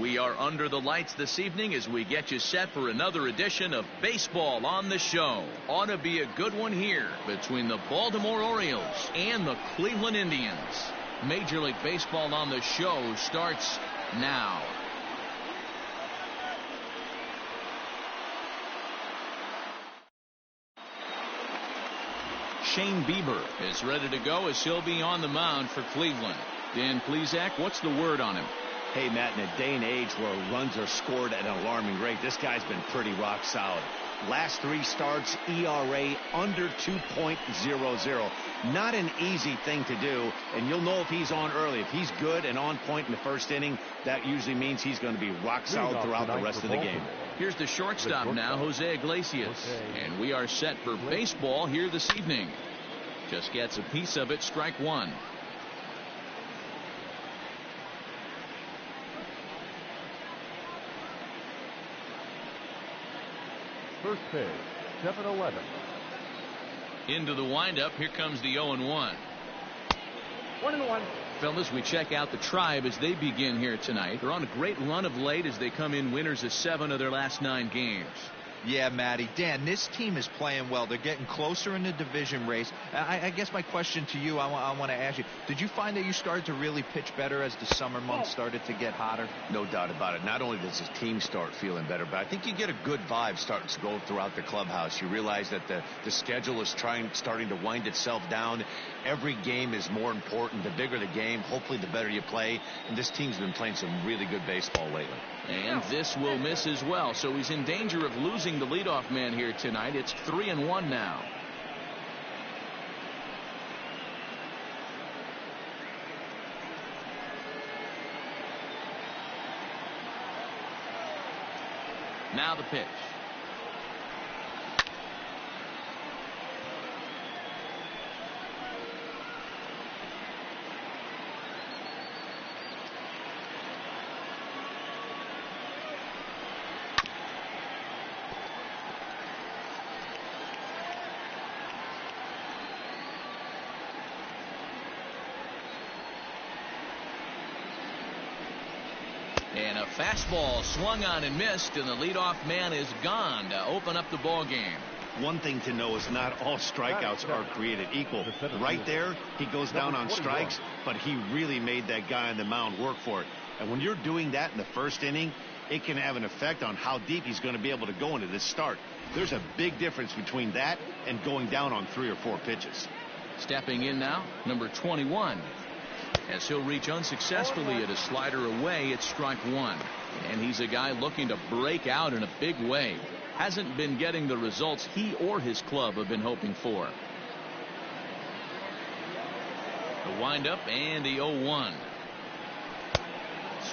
We are under the lights this evening as we get you set for another edition of Baseball on the Show. Ought to be a good one here between the Baltimore Orioles and the Cleveland Indians. Major League Baseball on the Show starts now. Shane Bieber is ready to go as he'll be on the mound for Cleveland. Dan Plesac, what's the word on him? Hey, Matt, in a day and age where runs are scored at an alarming rate, this guy's been pretty rock solid. Last 3 starts, ERA under 2.00. Not an easy thing to do, and you'll know if he's on early. If he's good and on point in the first inning, that usually means he's going to be rock solid throughout the rest of the game. Here's the shortstop now, Jose Iglesias. And we are set for baseball here this evening. Just gets a piece of it, strike one. First pitch, 7-11. Into the windup, here comes the 0-1. 1-1. Fellas, we check out the Tribe as they begin here tonight. They're on a great run of late as they come in winners of 7 of their last 9 games. Yeah, Matty. Dan, this team is playing well. They're getting closer in the division race. I guess my question to you, I want to ask you, did you find that you started to really pitch better as the summer months started to get hotter? No doubt about it. Not only does his team start feeling better, but I think you get a good vibe starting to go throughout the clubhouse. You realize that the schedule is starting to wind itself down. Every game is more important. The bigger the game, hopefully the better you play. And this team's been playing some really good baseball lately. And this will miss as well, so he's in danger of losing the leadoff man here tonight. It's 3-1 now. Now the pitch. And a fastball swung on and missed, and the leadoff man is gone to open up the ball game. One thing to know is not all strikeouts are created equal. Right there, he goes down on strikes, but he really made that guy on the mound work for it. And when you're doing that in the first inning, it can have an effect on how deep he's going to be able to go into this start. There's a big difference between that and going down on 3 or 4 pitches. Stepping in now, number 21. As he'll reach unsuccessfully at a slider away, it's strike one. And he's a guy looking to break out in a big way. Hasn't been getting the results he or his club have been hoping for. The windup and the 0-1.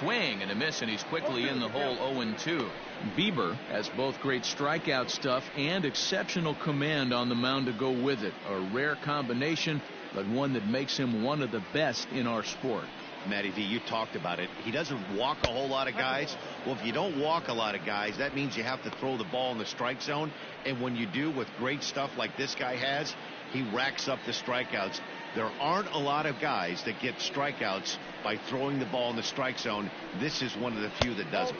Swing and a miss, and he's quickly in the hole. 0-2. Bieber has both great strikeout stuff and exceptional command on the mound to go with it. A rare combination, but one that makes him one of the best in our sport. Matty V, you talked about it. He doesn't walk a whole lot of guys. Well, if you don't walk a lot of guys, that means you have to throw the ball in the strike zone. And when you do, with great stuff like this guy has, he racks up the strikeouts. There aren't a lot of guys that get strikeouts by throwing the ball in the strike zone. This is one of the few that does it.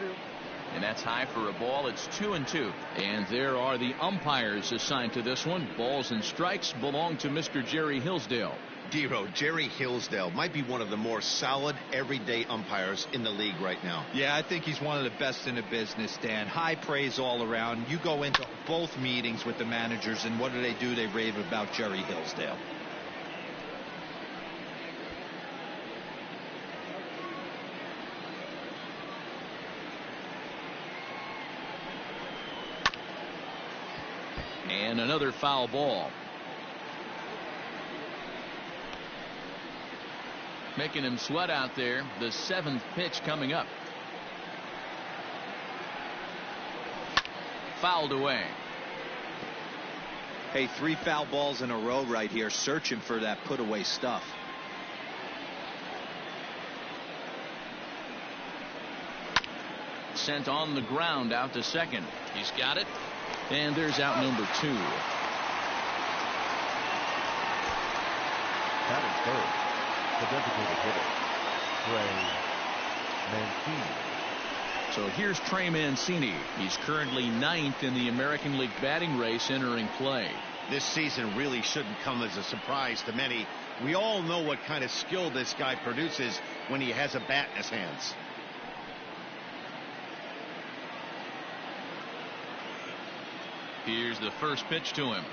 And that's high for a ball. It's 2-2. And there are the umpires assigned to this one. Balls and strikes belong to Mr. Jerry Hillsdale. Dero, Jerry Hillsdale might be one of the more solid everyday umpires in the league right now. Yeah, I think he's one of the best in the business, Dan. High praise all around. You go into both meetings with the managers, and what do? They rave about Jerry Hillsdale. And another foul ball. Making him sweat out there. The 7th pitch coming up. Fouled away. Hey, 3 foul balls in a row right here, searching for that put away stuff. Sent on the ground out to second. He's got it. And there's out number 2. Batting third, the designated hitter, Trey Mancini. So here's Trey Mancini. He's currently 9th in the American League batting race entering play. This season really shouldn't come as a surprise to many. We all know what kind of skill this guy produces when he has a bat in his hands. Here's the first pitch to him.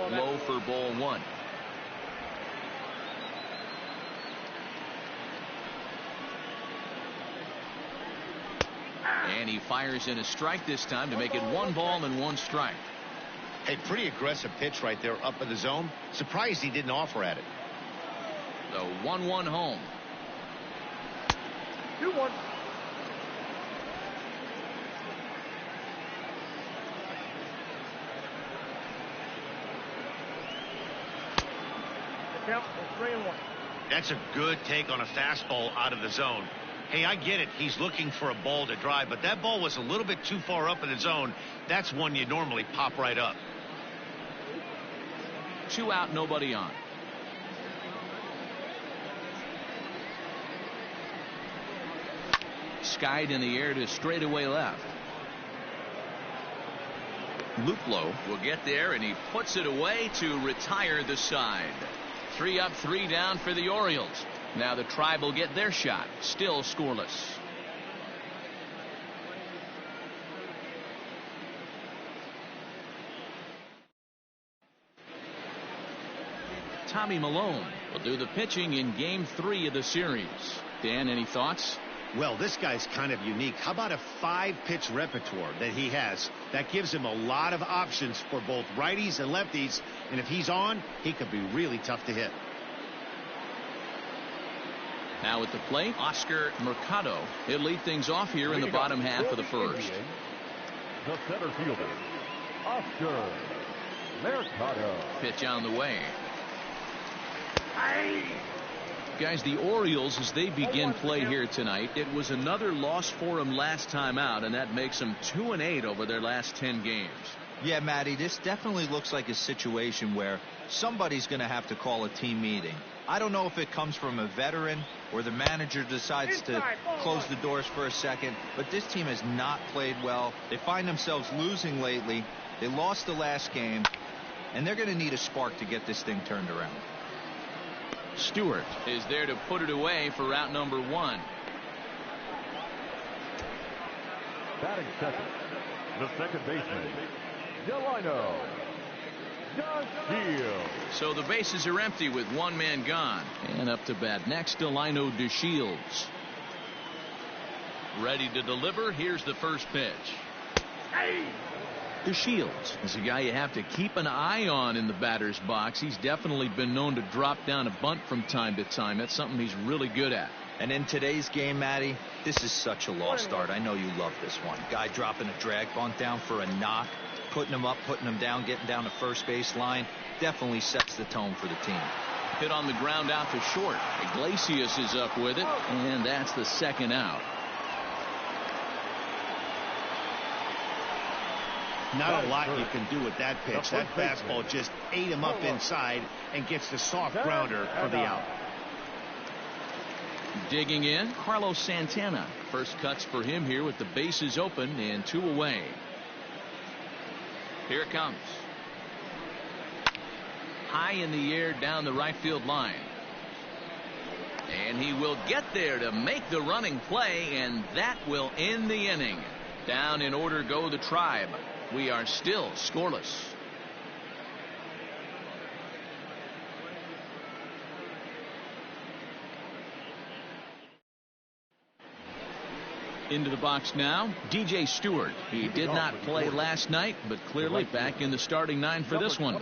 Low for ball 1. And he fires in a strike this time to make it 1 ball and 1 strike. A pretty aggressive pitch right there up in the zone. Surprised he didn't offer at it. The 1-1 home. 2-1. The count is 3-1. That's a good take on a fastball out of the zone. Hey, I get it. He's looking for a ball to drive, but that ball was a little bit too far up in the zone. That's one you normally pop right up. 2 out, nobody on. Skied in the air to straightaway left. Luplow will get there, and he puts it away to retire the side. 3 up, 3 down for the Orioles. Now the Tribe will get their shot. Still scoreless. Tommy Malone will do the pitching in Game 3 of the series. Dan, any thoughts? Well, this guy's kind of unique. How about a 5-pitch repertoire that he has? That gives him a lot of options for both righties and lefties. And if he's on, he could be really tough to hit. Now at the plate, Oscar Mercado. He'll lead things off here in the bottom half of the first. The center fielder, Oscar Mercado. Pitch on the way. Guys, the Orioles, as they begin play here tonight, it was another loss for them last time out, and that makes them 2-8 over their last 10 games. Yeah, Matty, this definitely looks like a situation where somebody's going to have to call a team meeting. I don't know if it comes from a veteran or the manager decides to close the doors for a second, but this team has not played well. They find themselves losing lately. They lost the last game, and they're going to need a spark to get this thing turned around. Stewart is there to put it away for out number 1. Batting second, the second baseman, Delino DeShields. So the bases are empty with 1 man gone. And up to bat next, Delino DeShields. Ready to deliver. Here's the first pitch. DeShields is a guy you have to keep an eye on in the batter's box. He's definitely been known to drop down a bunt from time to time. That's something he's really good at. And in today's game, Matty, this is such a lost art. I know you love this one. Guy dropping a drag bunt down for a knock, putting him up, putting him down, getting down the first base line. Definitely sets the tone for the team. Hit on the ground out to short. Iglesias is up with it, and that's the second out. Not a lot you can do with that pitch. That fastball just ate him up inside and gets the soft grounder for the out. Digging in, Carlos Santana. First cuts for him here with the bases open and 2 away. Here it comes. High in the air down the right field line. And he will get there to make the running play, and that will end the inning. Down in order go the Tribe. We are still scoreless. Into the box now, DJ Stewart. He did not play last night, but clearly back in the starting 9 for this one.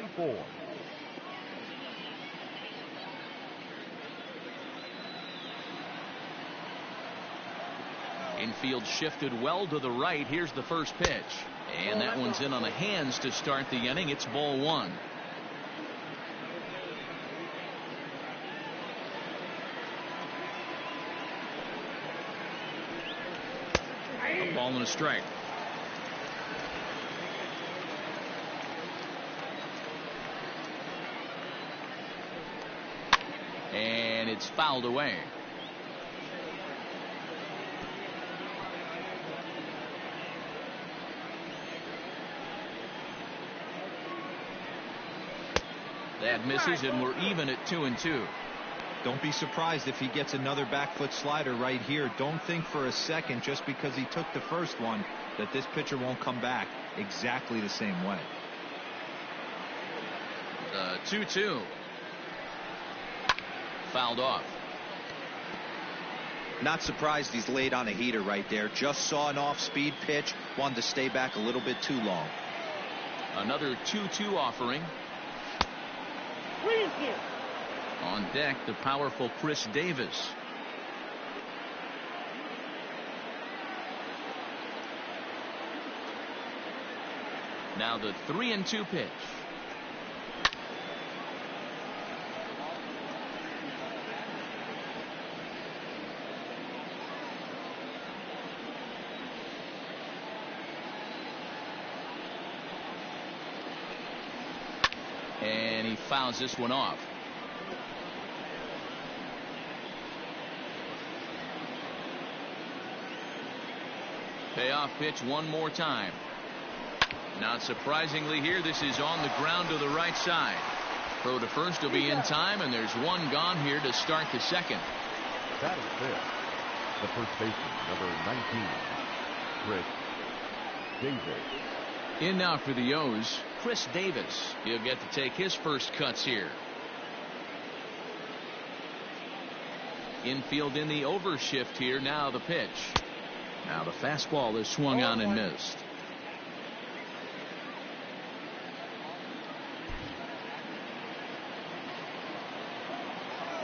Infield shifted well to the right. Here's the first pitch. And that one's in on the hands to start the inning. It's ball 1. A ball and a strike. And it's fouled away. That misses, and we're even at 2-2. Don't be surprised if he gets another back foot slider right here. Don't think for a second, just because he took the first one, that this pitcher won't come back exactly the same way. The 2-2. Fouled off. Not surprised he's laid on a heater right there. Just saw an off-speed pitch. Wanted to stay back a little bit too long. Another 2-2 offering. On deck, the powerful Chris Davis. Now the 3-2 pitch. And he fouls this one off. Payoff pitch one more time. Not surprisingly here, this is on the ground to the right side. Throw to first will be in time, and there's one gone here to start the second. That is it. The first baseman, number 19, Chris Davis. In now for the O's, Chris Davis. He'll get to take his first cuts here. Infield in the overshift here. Now the pitch. Now the fastball is swung on and missed.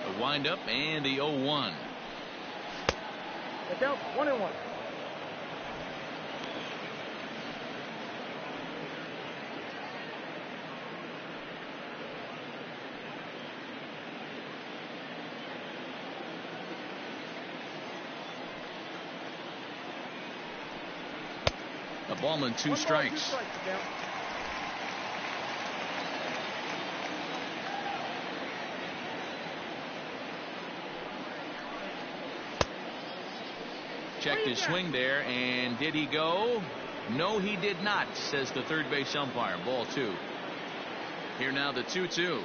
The windup and the 0-1. It's out 1-1. A ball and two strikes. Checked his swing there, and did he go? No, he did not, says the third base umpire. Ball two. Here now the 2-2.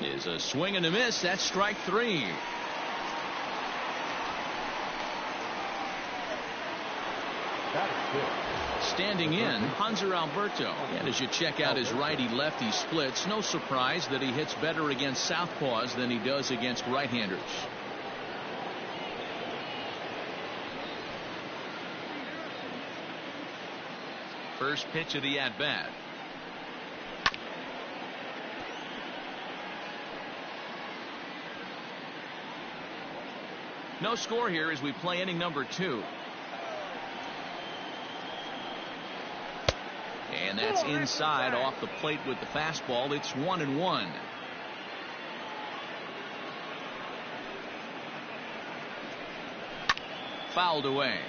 Is a swing and a miss. That's strike three. Standing in, Hanser Alberto. And as you check out his righty-lefty splits, no surprise that he hits better against southpaws than he does against right-handers. First pitch of the at-bat. No score here as we play inning number 2. And that's inside off the plate with the fastball. It's 1-1. Fouled away.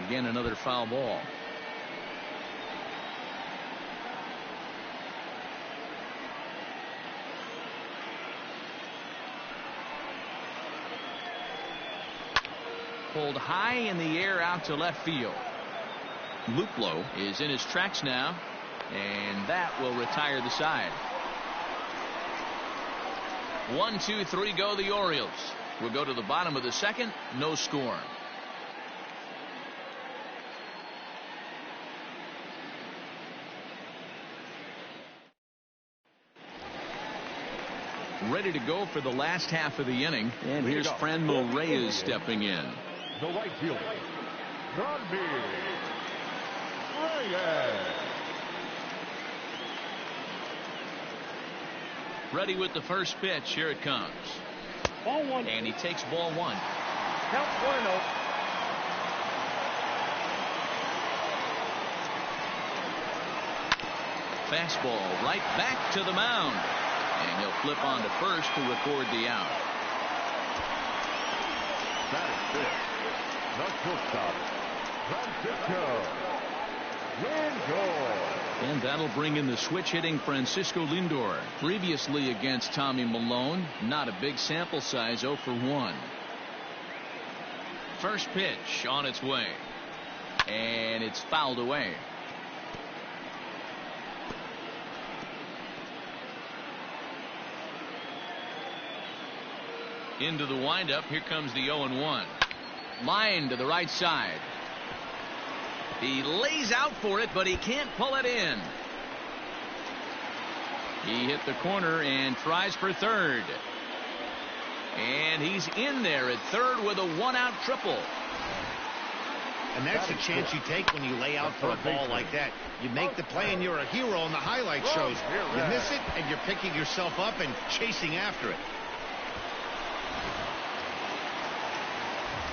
Again, another foul ball. Pulled high in the air out to left field. Luplow is in his tracks now, and that will retire the side. 1, 2, 3 go the Orioles. We'll go to the bottom of the second. No score. Ready to go for the last half of the inning. And here's Franmil Reyes stepping in. The right fielder, Franmil Reyes. Ready with the first pitch. Here it comes. Ball one. And he takes ball one. Count 1-0. Fastball right back to the mound. And he'll flip on to first to record the out. That is it. The shortstop, Francisco. Lindor. And that'll bring in the switch hitting Francisco Lindor. Previously against Tommy Malone, not a big sample size, 0 for 1. First pitch on its way. And it's fouled away. Into the windup. Here comes the 0-1. Line to the right side. He lays out for it, but he can't pull it in. He hit the corner and tries for third. And he's in there at third with a 1-out triple. And that's a chance you take when you lay out for a ball like that. You make the play and you're a hero on the highlight shows. You miss it and you're picking yourself up and chasing after it.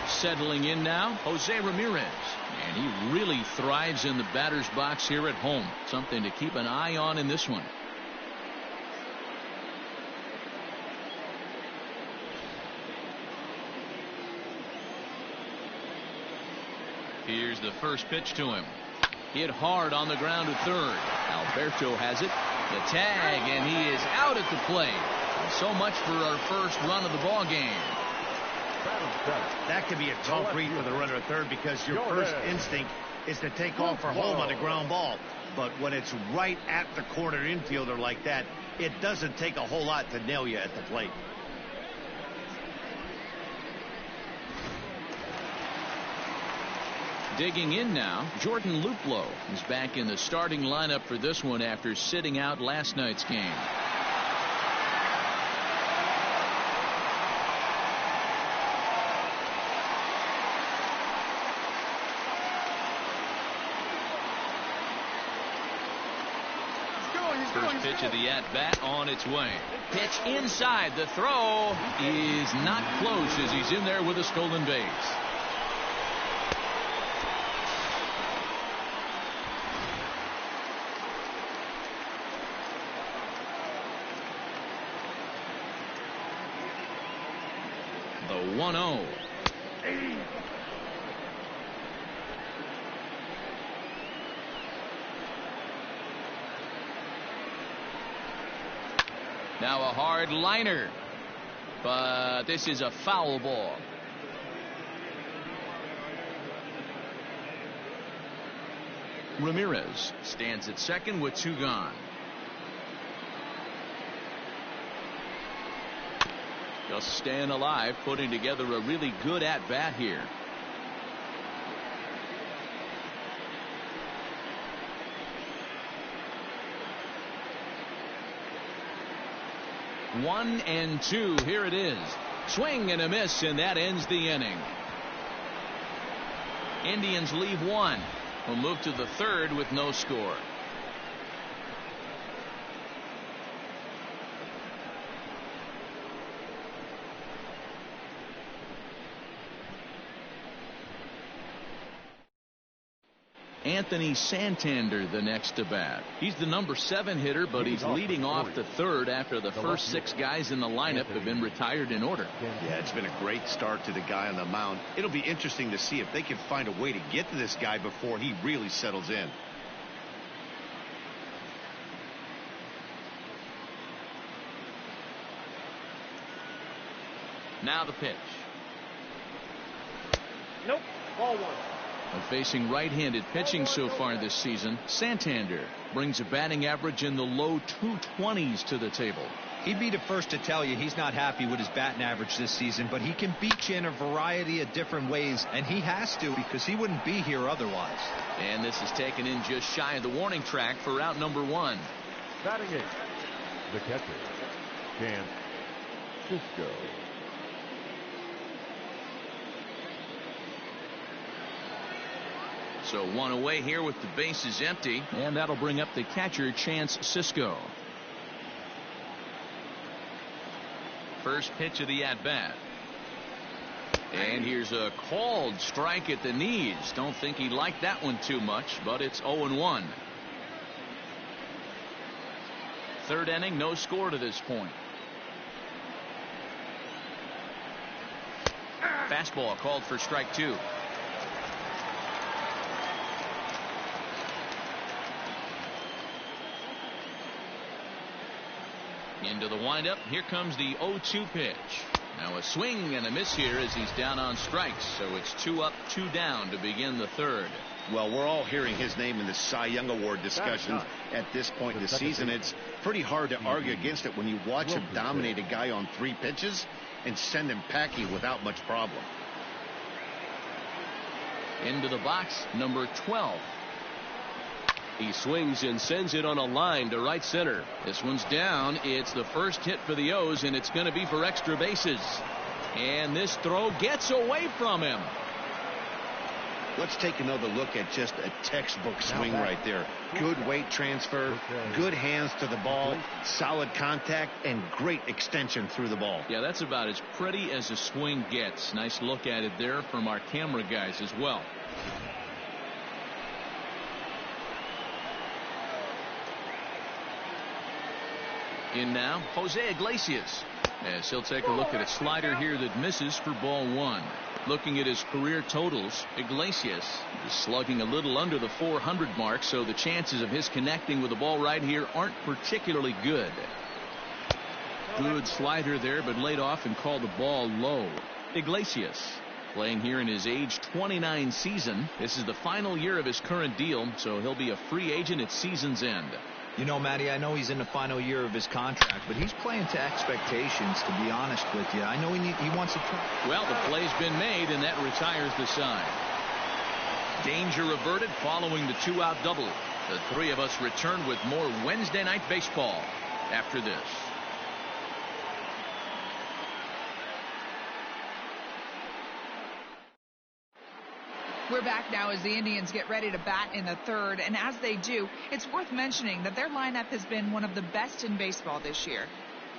Settling in now, Jose Ramirez. And he really thrives in the batter's box here at home. Something to keep an eye on in this one. Here's the first pitch to him. Hit hard on the ground to third. Alberto has it. The tag, and he is out at the plate. So much for our first run of the ball game. That could be a tough read for the runner at third because your first instinct is to take off for home on a ground ball. But when it's right at the corner infielder like that, it doesn't take a whole lot to nail you at the plate. Digging in now, Jordan Luplow is back in the starting lineup for this one after sitting out last night's game. First pitch of the at-bat on its way. Pitch inside. The throw is not close as he's in there with a stolen base. The 1-0. Now a hard liner, but this is a foul ball. Ramirez stands at second with 2 gone. Just staying alive, putting together a really good at-bat here. One and two. Here it is. Swing and a miss, and that ends the inning. Indians leave 1. Will move to the 3rd with no score. Anthony Santander the next to bat. He's the number 7 hitter, but he's leading off the 3rd after the first 6 guys in the lineup have been retired in order. Yeah, it's been a great start to the guy on the mound. It'll be interesting to see if they can find a way to get to this guy before he really settles in. Now the pitch. Nope. Ball 1. Facing right-handed pitching so far this season, Santander brings a batting average in the low 220s to the table. He'd be the first to tell you he's not happy with his batting average this season, but he can beat you in a variety of different ways, and he has to because he wouldn't be here otherwise. And this is taken in just shy of the warning track for out number 1. Batting 8. The catcher, Chance Cisco. So 1 away here with the bases empty, and that'll bring up the catcher, Chance Cisco. First pitch of the at-bat. And here's a called strike at the knees. Don't think he liked that one too much, but it's 0-1. 3rd inning, no score to this point. Fastball called for strike 2. Into the windup. Here comes the 0-2 pitch. Now a swing and a miss here as he's down on strikes. So it's 2 up, 2 down to begin the third. Well, we're all hearing his name in the Cy Young Award discussions at this point in the season. It's pretty hard to argue against it when you watch him dominate a guy on 3 pitches and send him packing without much problem. Into the box, number 12. He swings and sends it on a line to right center. This one's down. It's the first hit for the O's, and it's going to be for extra bases. And this throw gets away from him. Let's take another look at just a textbook swing right there. Good weight transfer, good hands to the ball, solid contact, and great extension through the ball. Yeah, that's about as pretty as a swing gets. Nice look at it there from our camera guys as well. In now, Jose Iglesias, as he'll take a look at a slider here that misses for ball 1. Looking at his career totals, Iglesias is slugging a little under the 400 mark, so the chances of his connecting with the ball right here aren't particularly good. Good slider there, but laid off and called the ball low. Iglesias playing here in his age 29 season. This is the final year of his current deal, so he'll be a free agent at season's end. You know, Matty, I know he's in the final year of his contract, but he's playing to expectations, to be honest with you. I know he wants to try. Well, the play's been made, and that retires the side. Danger averted following the 2-out double. The three of us return with more Wednesday Night Baseball after this. We're back now as the Indians get ready to bat in the third, and as they do, it's worth mentioning that their lineup has been one of the best in baseball this year.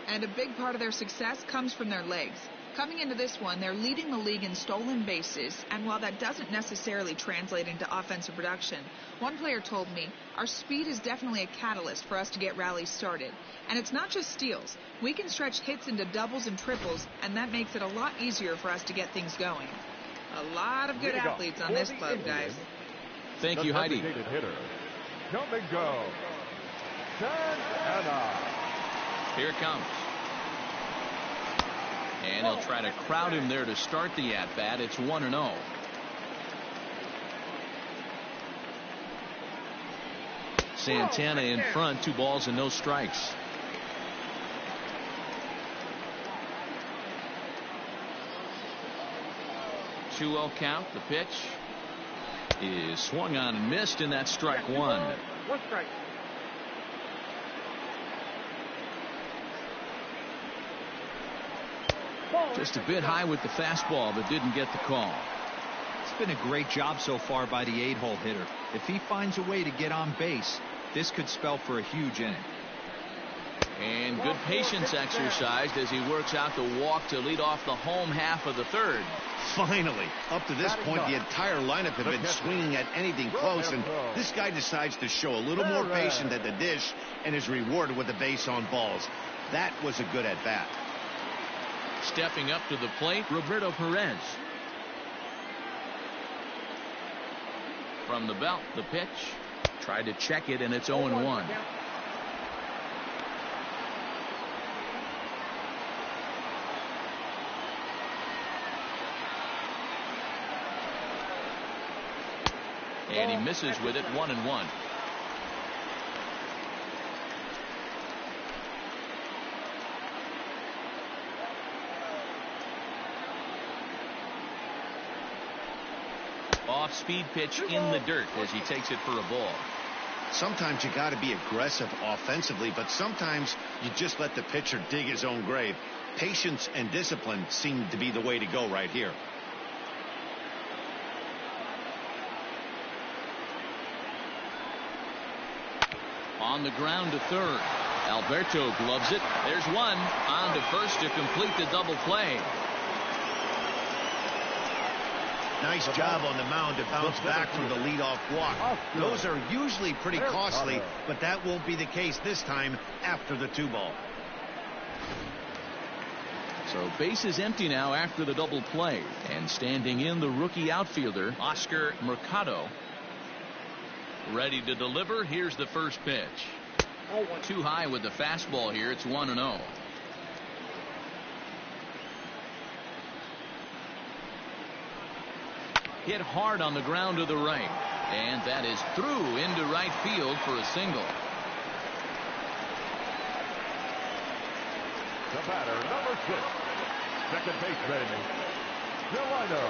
And a big part of their success comes from their legs. Coming into this one, they're leading the league in stolen bases, and while that doesn't necessarily translate into offensive production, one player told me, our speed is definitely a catalyst for us to get rallies started. And it's not just steals. We can stretch hits into doubles and triples, and that makes it a lot easier for us to get things going. A lot of good athletes on this club, guys. Thank you, Heidi. Hitter. Come and go. Santana. Here it comes. And he'll try to crowd him there to start the at-bat. It's 1-0. Santana in front, 2 balls and no strikes. Two-0 count. The pitch is swung on and missed, and that's strike 1. 1 strike. Just a bit high with the fastball, but didn't get the call. It's been a great job so far by the 8-hole hitter. If he finds a way to get on base, this could spell for a huge inning. And good patience exercised as he works out the walk to lead off the home half of the third. Finally, up to this point, the entire lineup had been swinging at anything close, and this guy decides to show a little more patience at the dish and is rewarded with a base on balls. That was a good at-bat. Stepping up to the plate, Roberto Perez. From the belt, the pitch. Tried to check it, and it's 0-1. And he misses with it, 1-1. Off-speed pitch in the dirt as he takes it for a ball. Sometimes you got to be aggressive offensively, but sometimes you just let the pitcher dig his own grave. Patience and discipline seem to be the way to go right here. On the ground to third. Alberto gloves it. There's one. On to first to complete the double play. Nice job on the mound to bounce back from the leadoff walk. Those are usually pretty costly, but that won't be the case this time after the 2-ball. So base is empty now after the double play. And standing in, the rookie outfielder, Oscar Mercado. Ready to deliver. Here's the first pitch. Ball one. Too high with the fastball here. It's 1-0. Hit hard on the ground to the right. And that is through into right field for a single. The batter, number 6, second baseman, Delino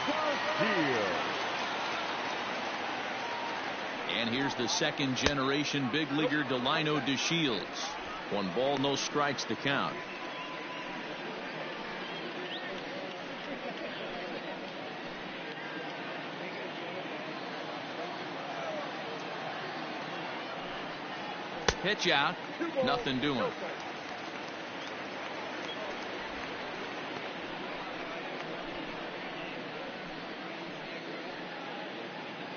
Garcia. And here's the second generation big leaguer Delino DeShields. 1 ball, no strikes to count. Pitch out, nothing doing.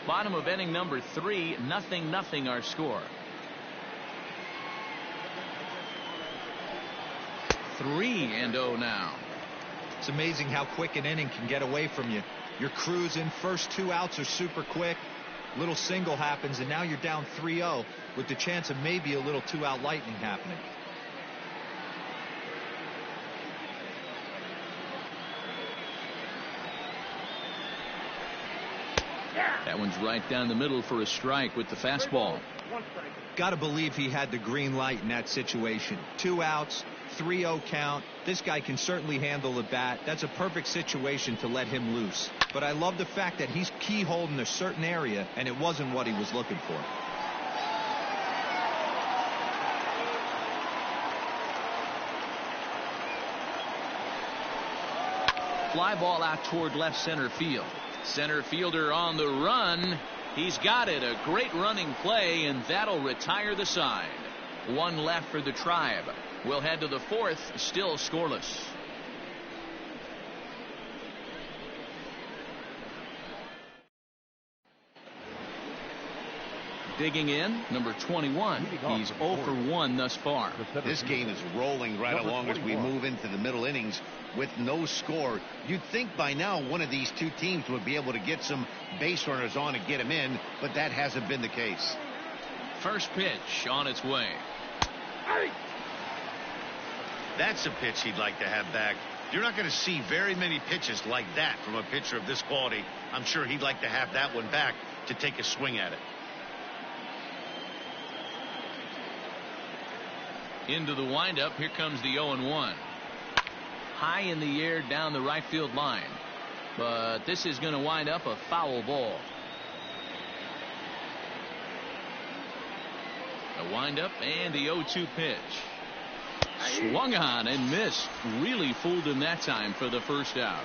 Bottom of inning number 3, 0-0 our score. 3-0 now. It's amazing how quick an inning can get away from you. You're cruising. First 2 outs are super quick. Little single happens, and now you're down 3-0 with the chance of maybe a little 2-out lightning happening. That one's right down the middle for a strike with the fastball. Got to believe he had the green light in that situation. 2 outs, 3-0 count. This guy can certainly handle the bat. That's a perfect situation to let him loose. But I love the fact that he's keyholed in a certain area, and it wasn't what he was looking for. Fly ball out toward left center field. Center fielder on the run. He's got it. A great running play, and that'll retire the side. 1 left for the Tribe. We'll head to the 4th, still scoreless. Digging in, number 21. He's 0 for 1 thus far. This game is rolling right along as we move into the middle innings with no score. You'd think by now one of these 2 teams would be able to get some base runners on and get them in, but that hasn't been the case. First pitch on its way. That's a pitch he'd like to have back. You're not going to see very many pitches like that from a pitcher of this quality. I'm sure he'd like to have that one back to take a swing at it. Into the windup. Here comes the 0-1. High in the air down the right field line. But this is going to wind up a foul ball. The windup and the 0-2 pitch. Swung on and missed. Really fooled him that time for the first out.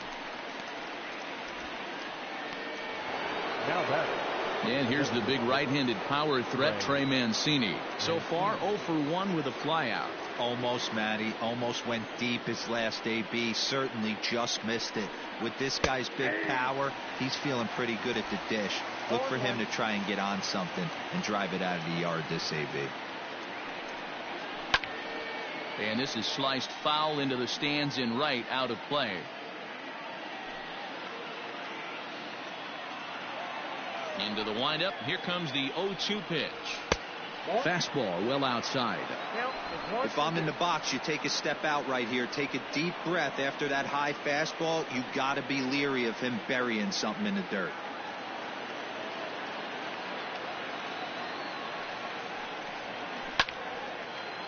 Now batting. And here's the big right-handed power threat, Trey Mancini. So far 0 for 1 with a flyout. Almost, Matty. Almost went deep his last AB. Certainly just missed it. With this guy's big power, he's feeling pretty good at the dish. Look for him to try and get on something and drive it out of the yard this AB. And this is sliced foul into the stands in right, out of play. Into the windup. Here comes the 0-2 pitch. Fastball well outside. If I'm in the box, you take a step out right here. Take a deep breath after that high fastball. You got to be leery of him burying something in the dirt.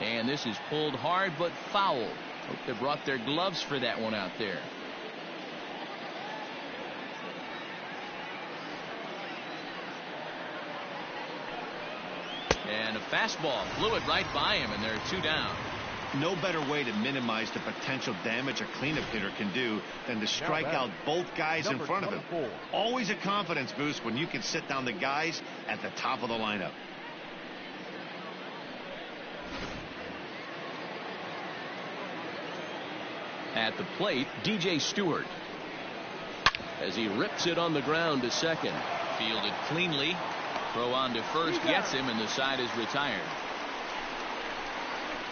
And this is pulled hard but foul. Hope they brought their gloves for that one out there. And a fastball flew it right by him, and they're 2 down. No better way to minimize the potential damage a cleanup hitter can do than to strike out both guys in front of him. Always a confidence boost when you can sit down the guys at the top of the lineup. At the plate, DJ Stewart. As he rips it on the ground to second. Fielded cleanly. Throw on to first gets him, and the side is retired.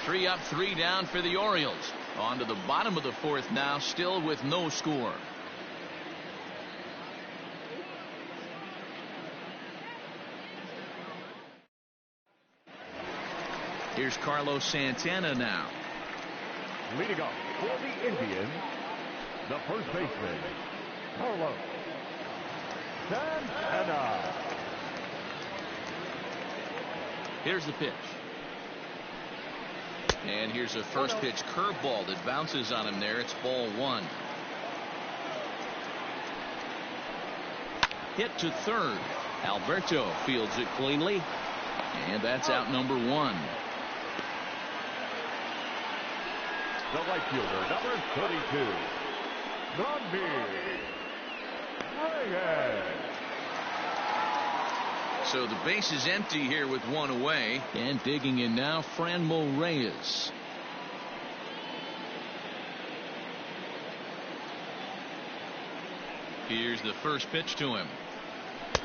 3 up, 3 down for the Orioles. On to the bottom of the 4th now, still with no score. Here's Carlos Santana now. Leading off for the Indians, the first baseman, Carlos Santana. Here's the pitch. And here's a first pitch curveball that bounces on him there. It's ball one. Hit to third. Alberto fields it cleanly. And that's out number one. The right fielder, number 32, Reyes. So the base is empty here with one away. And digging in now, Franmil Reyes. Here's the first pitch to him.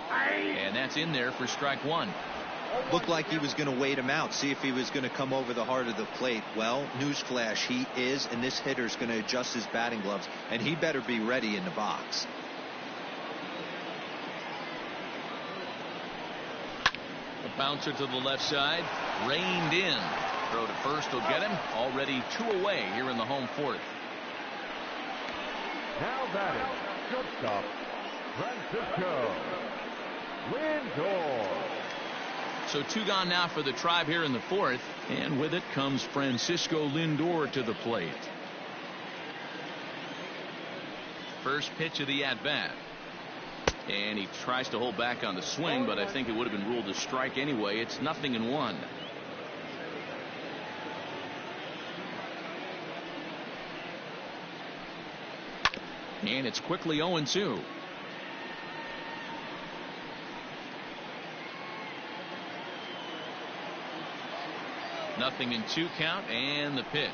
And that's in there for strike one. Looked like he was going to wait him out, see if he was going to come over the heart of the plate. Well, newsflash, he is, and this hitter's going to adjust his batting gloves, and he better be ready in the box. A bouncer to the left side, reined in. Throw to first will get him. Already two away here in the home fourth. Now batting, shortstop, Francisco Lindor. So two gone now for the Tribe here in the fourth, and with it comes Francisco Lindor to the plate. First pitch of the at-bat. And he tries to hold back on the swing, but I think it would have been ruled a strike anyway. It's 0-1. And it's quickly 0-2. Nothing in two count, and the pitch.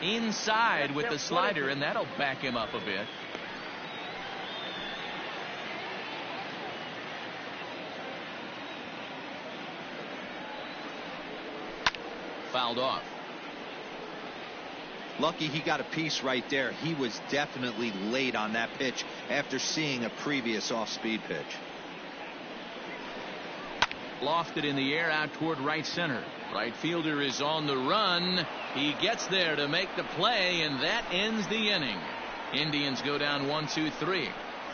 Inside with the slider, and that'll back him up a bit. Fouled off. Lucky he got a piece right there. He was definitely late on that pitch after seeing a previous off-speed pitch. Lofted in the air out toward right center. Right fielder is on the run. He gets there to make the play, and that ends the inning. Indians go down 1-2-3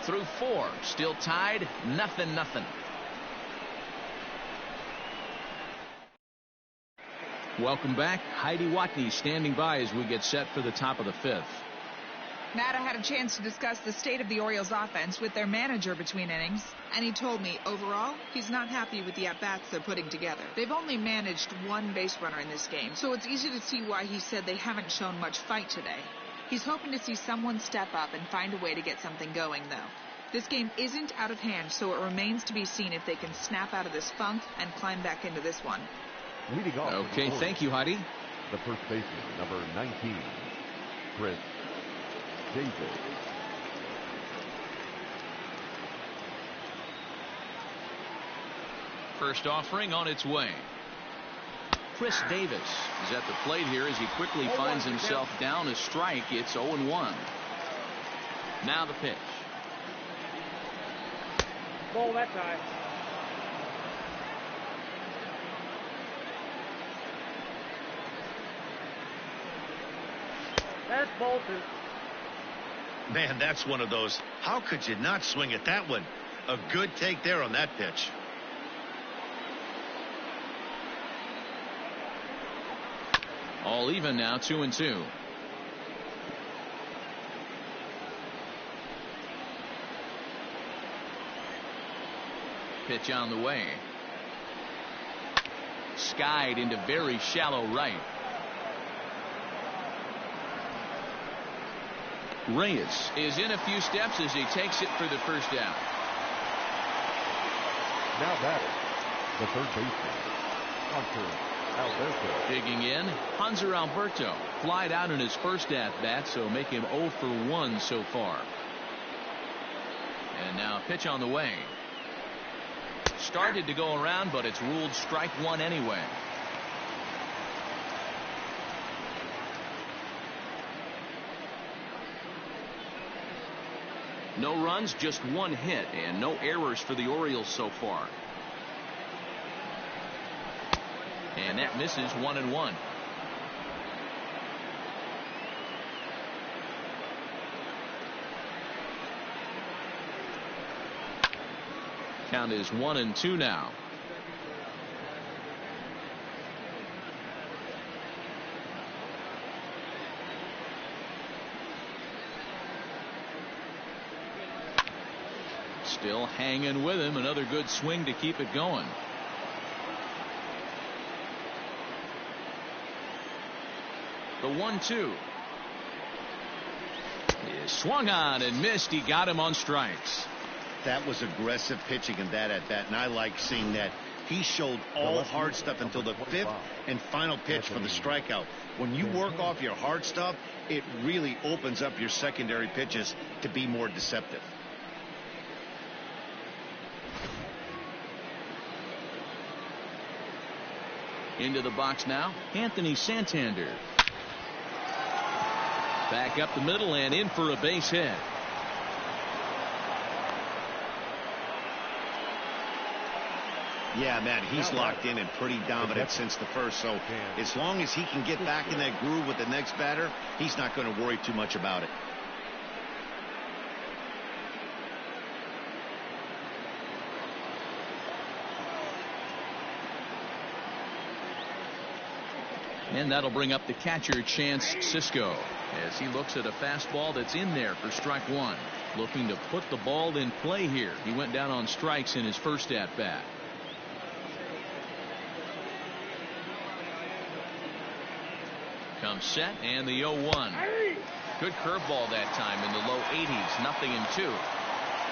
through 4. Still tied, 0-0. Welcome back. Heidi Watney standing by as we get set for the top of the fifth. Matt, I had a chance to discuss the state of the Orioles offense with their manager between innings, and he told me overall he's not happy with the at-bats they're putting together. They've only managed one base runner in this game, so it's easy to see why he said they haven't shown much fight today. He's hoping to see someone step up and find a way to get something going, though. This game isn't out of hand, so it remains to be seen if they can snap out of this funk and climb back into this one. Leading off. Okay, thank you, Heidi. The first baseman, number 19, Chris Davis. First offering on its way. Chris Davis is at the plate here as he quickly finds himself down a strike. It's 0-1. Now the pitch. Ball that time. That's ball two. Man, that's one of those. How could you not swing at that one? A good take there on that pitch. All even now, 2-2. Pitch on the way. Skied into very shallow right. Reyes is in a few steps as he takes it for the first out. Now batting, the third baseman, Hunter Alberto. Digging in, Hanser Alberto flied out in his first at-bat, so make him 0 for 1 so far. And now a pitch on the way. Started to go around, but it's ruled strike one anyway. No runs, just one hit, and no errors for the Orioles so far. And that misses 1-1. Count is 1-2 now. Still hanging with him. Another good swing to keep it going. The 1-2 is swung on and missed. He got him on strikes. That was aggressive pitching in that at bat, and I like seeing that. He showed all hard stuff until the 5th and final pitch for the strikeout. When you work off your hard stuff, it really opens up your secondary pitches to be more deceptive. Into the box now, Anthony Santander. Back up the middle and in for a base hit. Yeah, man, he's locked in and pretty dominant since the first, so as long as he can get back in that groove with the next batter, he's not going to worry too much about it. And that'll bring up the catcher, Chance Sisco, as he looks at a fastball that's in there for strike one. Looking to put the ball in play here. He went down on strikes in his first at bat. Comes set and the 0-1. Good curveball that time in the low 80s. 0-2.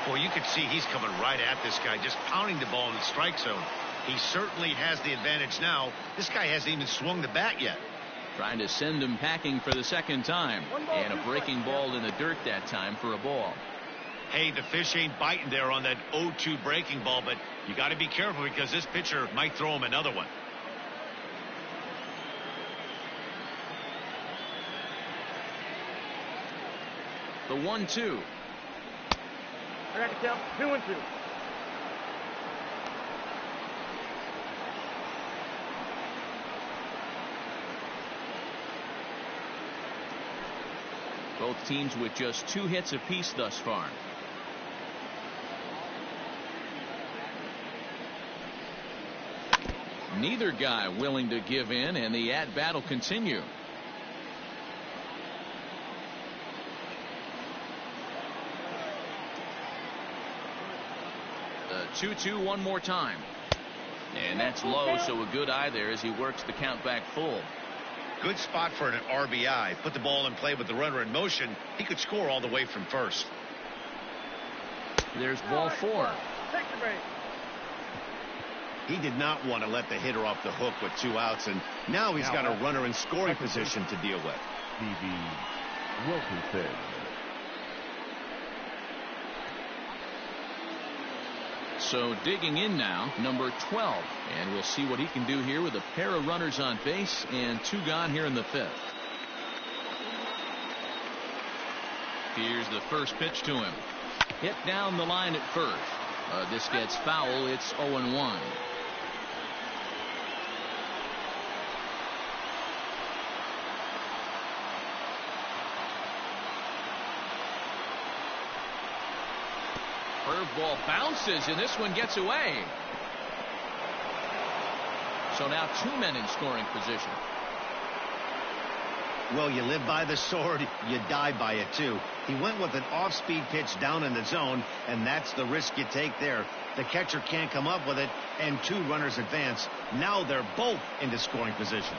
Well, you can see he's coming right at this guy, just pounding the ball in the strike zone. He certainly has the advantage now. This guy hasn't even swung the bat yet. Trying to send him packing for the second time. And a breaking ball in the dirt that time for a ball. Hey, the fish ain't biting there on that 0-2 breaking ball, but you got to be careful because this pitcher might throw him another one. The 1-2. I got to count 2-2. Both teams with just 2 hits apiece thus far. Neither guy willing to give in, and the at-bat will continue. The 2-2 one more time. And that's low, so a good eye there as he works the count back full. Good spot for an RBI. Put the ball in play with the runner in motion. He could score all the way from first. There's ball 4. Take the base. He did not want to let the hitter off the hook with 2 outs, and now he's got a runner in scoring position to deal with. Stevie Wilkinson. So digging in now, number 12. And we'll see what he can do here with a pair of runners on base and 2 gone here in the 5th. Here's the first pitch to him. Hit down the line at first. This gets foul. It's 0-1. Curveball bounces, and this one gets away. So now 2 men in scoring position. Well, you live by the sword, you die by it too. He went with an off-speed pitch down in the zone, and that's the risk you take there. The catcher can't come up with it, and 2 runners advance. Now they're both into scoring position.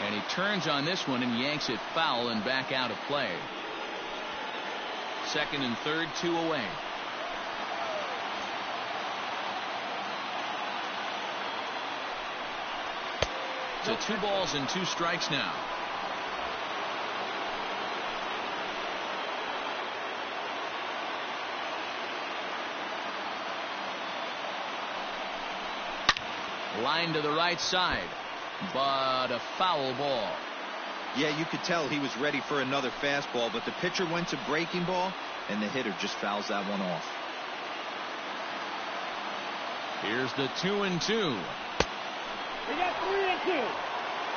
And he turns on this one and yanks it foul and back out of play. Second and third, 2 away. So 2 balls and 2 strikes now. Line to the right side, but a foul ball. Yeah, you could tell he was ready for another fastball, but the pitcher went to breaking ball, and the hitter just fouls that one off. Here's the 2-2. We got 3-2.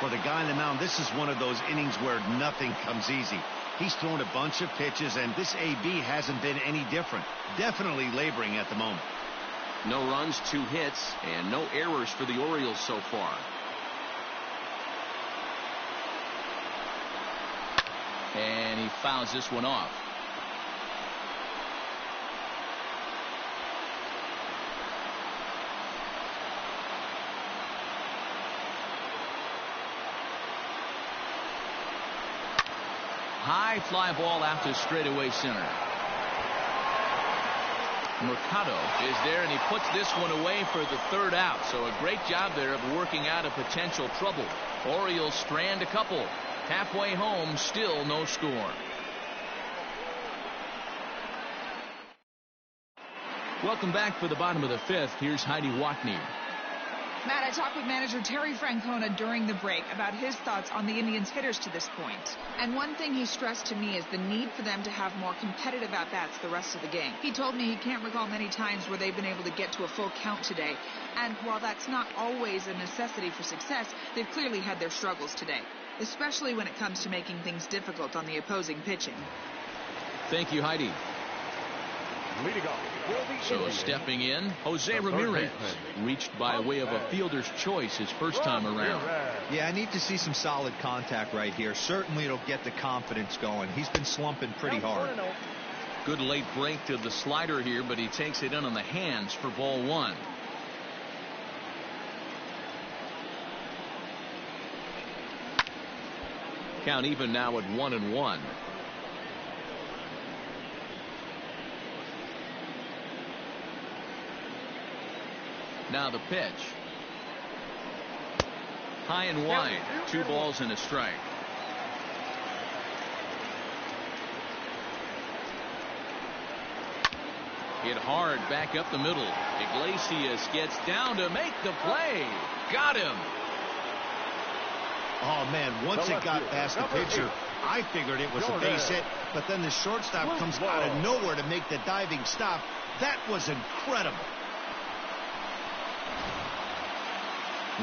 For the guy on the mound, this is one of those innings where nothing comes easy. He's thrown a bunch of pitches, and this AB hasn't been any different. Definitely laboring at the moment. No runs, 2 hits, and no errors for the Orioles so far. And he fouls this one off. High fly ball out to straightaway center. Mercado is there, and he puts this one away for the 3rd out. So a great job there of working out a potential trouble. Orioles strand a couple. Halfway home, still no score. Welcome back for the bottom of the 5th. Here's Heidi Watney. Matt, I talked with manager Terry Francona during the break about his thoughts on the Indians' hitters to this point. And one thing he stressed to me is the need for them to have more competitive at-bats the rest of the game. He told me he can't recall many times where they've been able to get to a full count today. And while that's not always a necessity for success, they've clearly had their struggles today, especially when it comes to making things difficult on the opposing pitching. Thank you, Heidi. Leading off. So stepping in, Jose Ramirez, reached by way of a fielder's choice his first time around. Yeah, I need to see some solid contact right here. Certainly it'll get the confidence going. He's been slumping pretty hard. Good late break to the slider here, but he takes it in on the hands for ball 1. Count even now at 1-1. Now the pitch. High and wide. 2 balls and a strike. Hit hard back up the middle. Iglesias gets down to make the play. Got him. Oh, man, once it got past the pitcher, I figured it was a base hit, but then the shortstop comes out of nowhere to make the diving stop. That was incredible.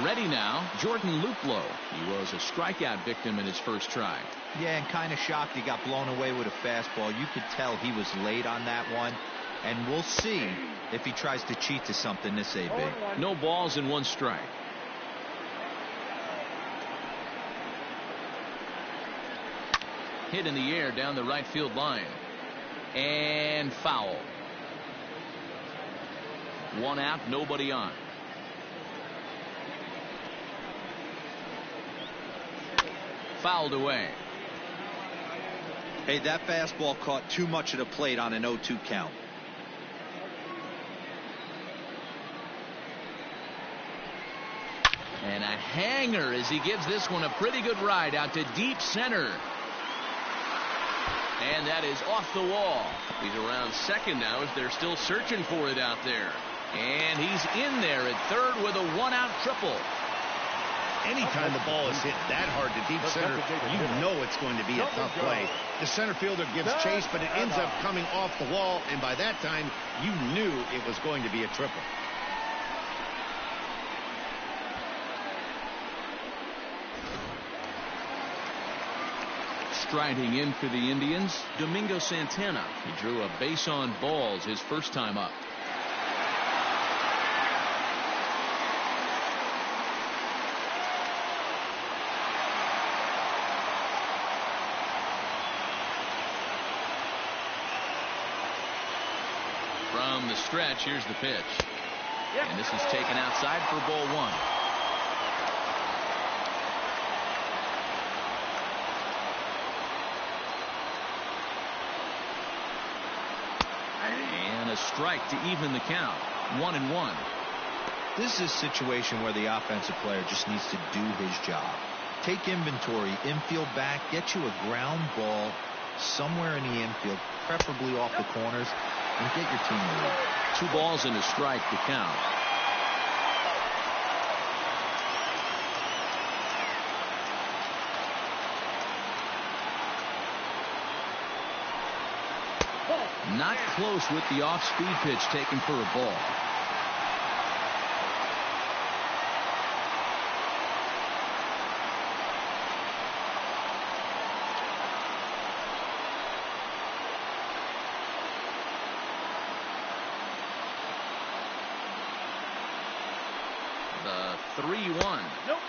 Ready now, Jordan Luplow. He was a strikeout victim in his first try. Yeah, and kind of shocked he got blown away with a fastball. You could tell he was late on that one. And we'll see if he tries to cheat to something this AB. No balls and 1 strike. Hit in the air down the right field line. And foul. 1 out, nobody on. Fouled away. Hey, that fastball caught too much of the plate on an 0-2 count. And a hanger as he gives this one a pretty good ride out to deep center. And that is off the wall. He's around second now as they're still searching for it out there. And he's in there at third with a 1-out triple. Anytime the ball is hit that hard to deep center, you know it's going to be a tough play. The center fielder gives chase, but it ends up coming off the wall, and by that time, you knew it was going to be a triple. Striding in for the Indians, Domingo Santana. He drew a base on balls his first time up. From the stretch, here's the pitch. And this is taken outside for ball 1. And a strike to even the count. 1-1. This is a situation where the offensive player just needs to do his job. Take inventory, infield back, get you a ground ball somewhere in the infield, preferably off the corners, and get your team moving. 2 balls and a strike to count. close with the off-speed pitch taken for a ball. The 3-1.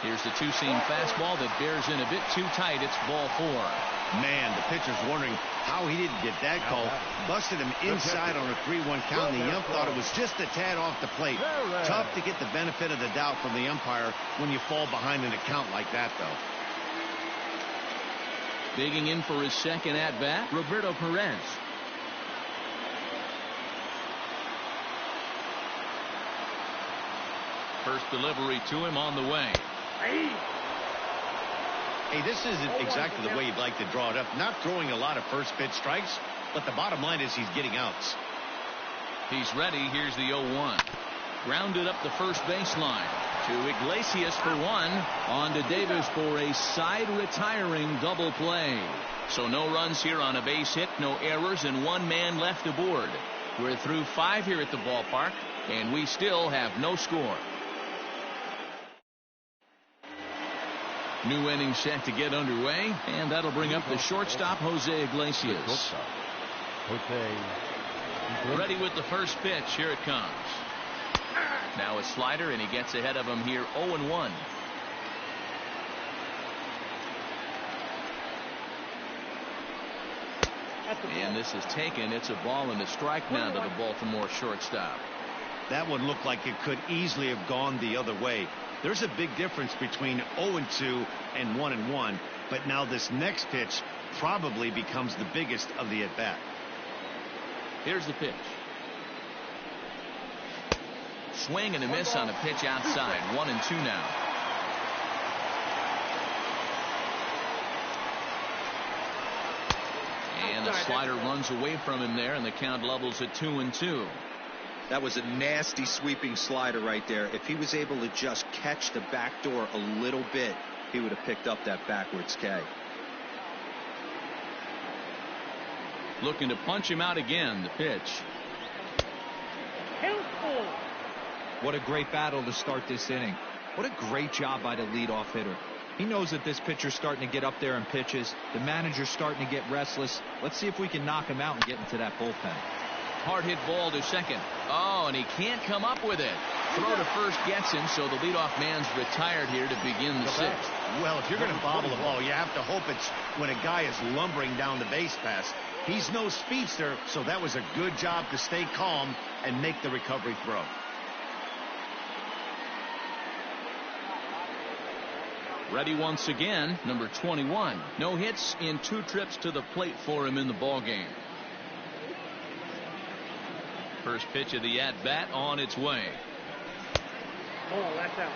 Here's the two-seam fastball that bears in a bit too tight. It's ball 4. Man, the pitcher's wondering how he didn't get that call. Busted him inside on a 3-1 count, and the ump thought it was just a tad off the plate. Tough to get the benefit of the doubt from the umpire when you fall behind in a count like that, though. Digging in for his second at-bat, Roberto Perez. First delivery to him on the way. Hey, this isn't exactly the way you'd like to draw it up. Not throwing a lot of first pitch strikes, but the bottom line is he's getting outs. He's ready. Here's the 0-1. Grounded up the first baseline. To Iglesias for 1. On to Davis for a side retiring double play. So no runs here on a base hit, no errors, and 1 man left aboard. We're through 5 here at the ballpark, and we still have no score. New inning set to get underway, and that'll bring up the shortstop, Jose Iglesias. Ready with the first pitch. Here it comes. Now a slider, and he gets ahead of him here, 0-1. And this is taken. It's a ball and a strike now to the Baltimore shortstop. That one looked like it could easily have gone the other way. There's a big difference between 0-2 and 1-1, but now this next pitch probably becomes the biggest of the at-bat. Here's the pitch. Swing and a miss on a pitch outside. 1-2 now. And the slider runs away from him there, and the count levels at 2-2. That was a nasty sweeping slider right there. If he was able to just catch the back door a little bit, he would have picked up that backwards K. Looking to punch him out again. The pitch. What a great battle to start this inning. What a great job by the leadoff hitter. He knows that this pitcher's starting to get up there in pitches. The manager's starting to get restless. Let's see if we can knock him out and get into that bullpen. Hard hit ball to second. Oh, and he can't come up with it. Throw to first gets him, so the leadoff man's retired here to begin the 6th. Well, if you're going to bobble the ball, you have to hope it's when a guy is lumbering down the base pass. He's no speedster, so that was a good job to stay calm and make the recovery throw. Ready once again, number 21. No hits in 2 trips to the plate for him in the ballgame. First pitch of the at-bat on its way. Oh, that's out.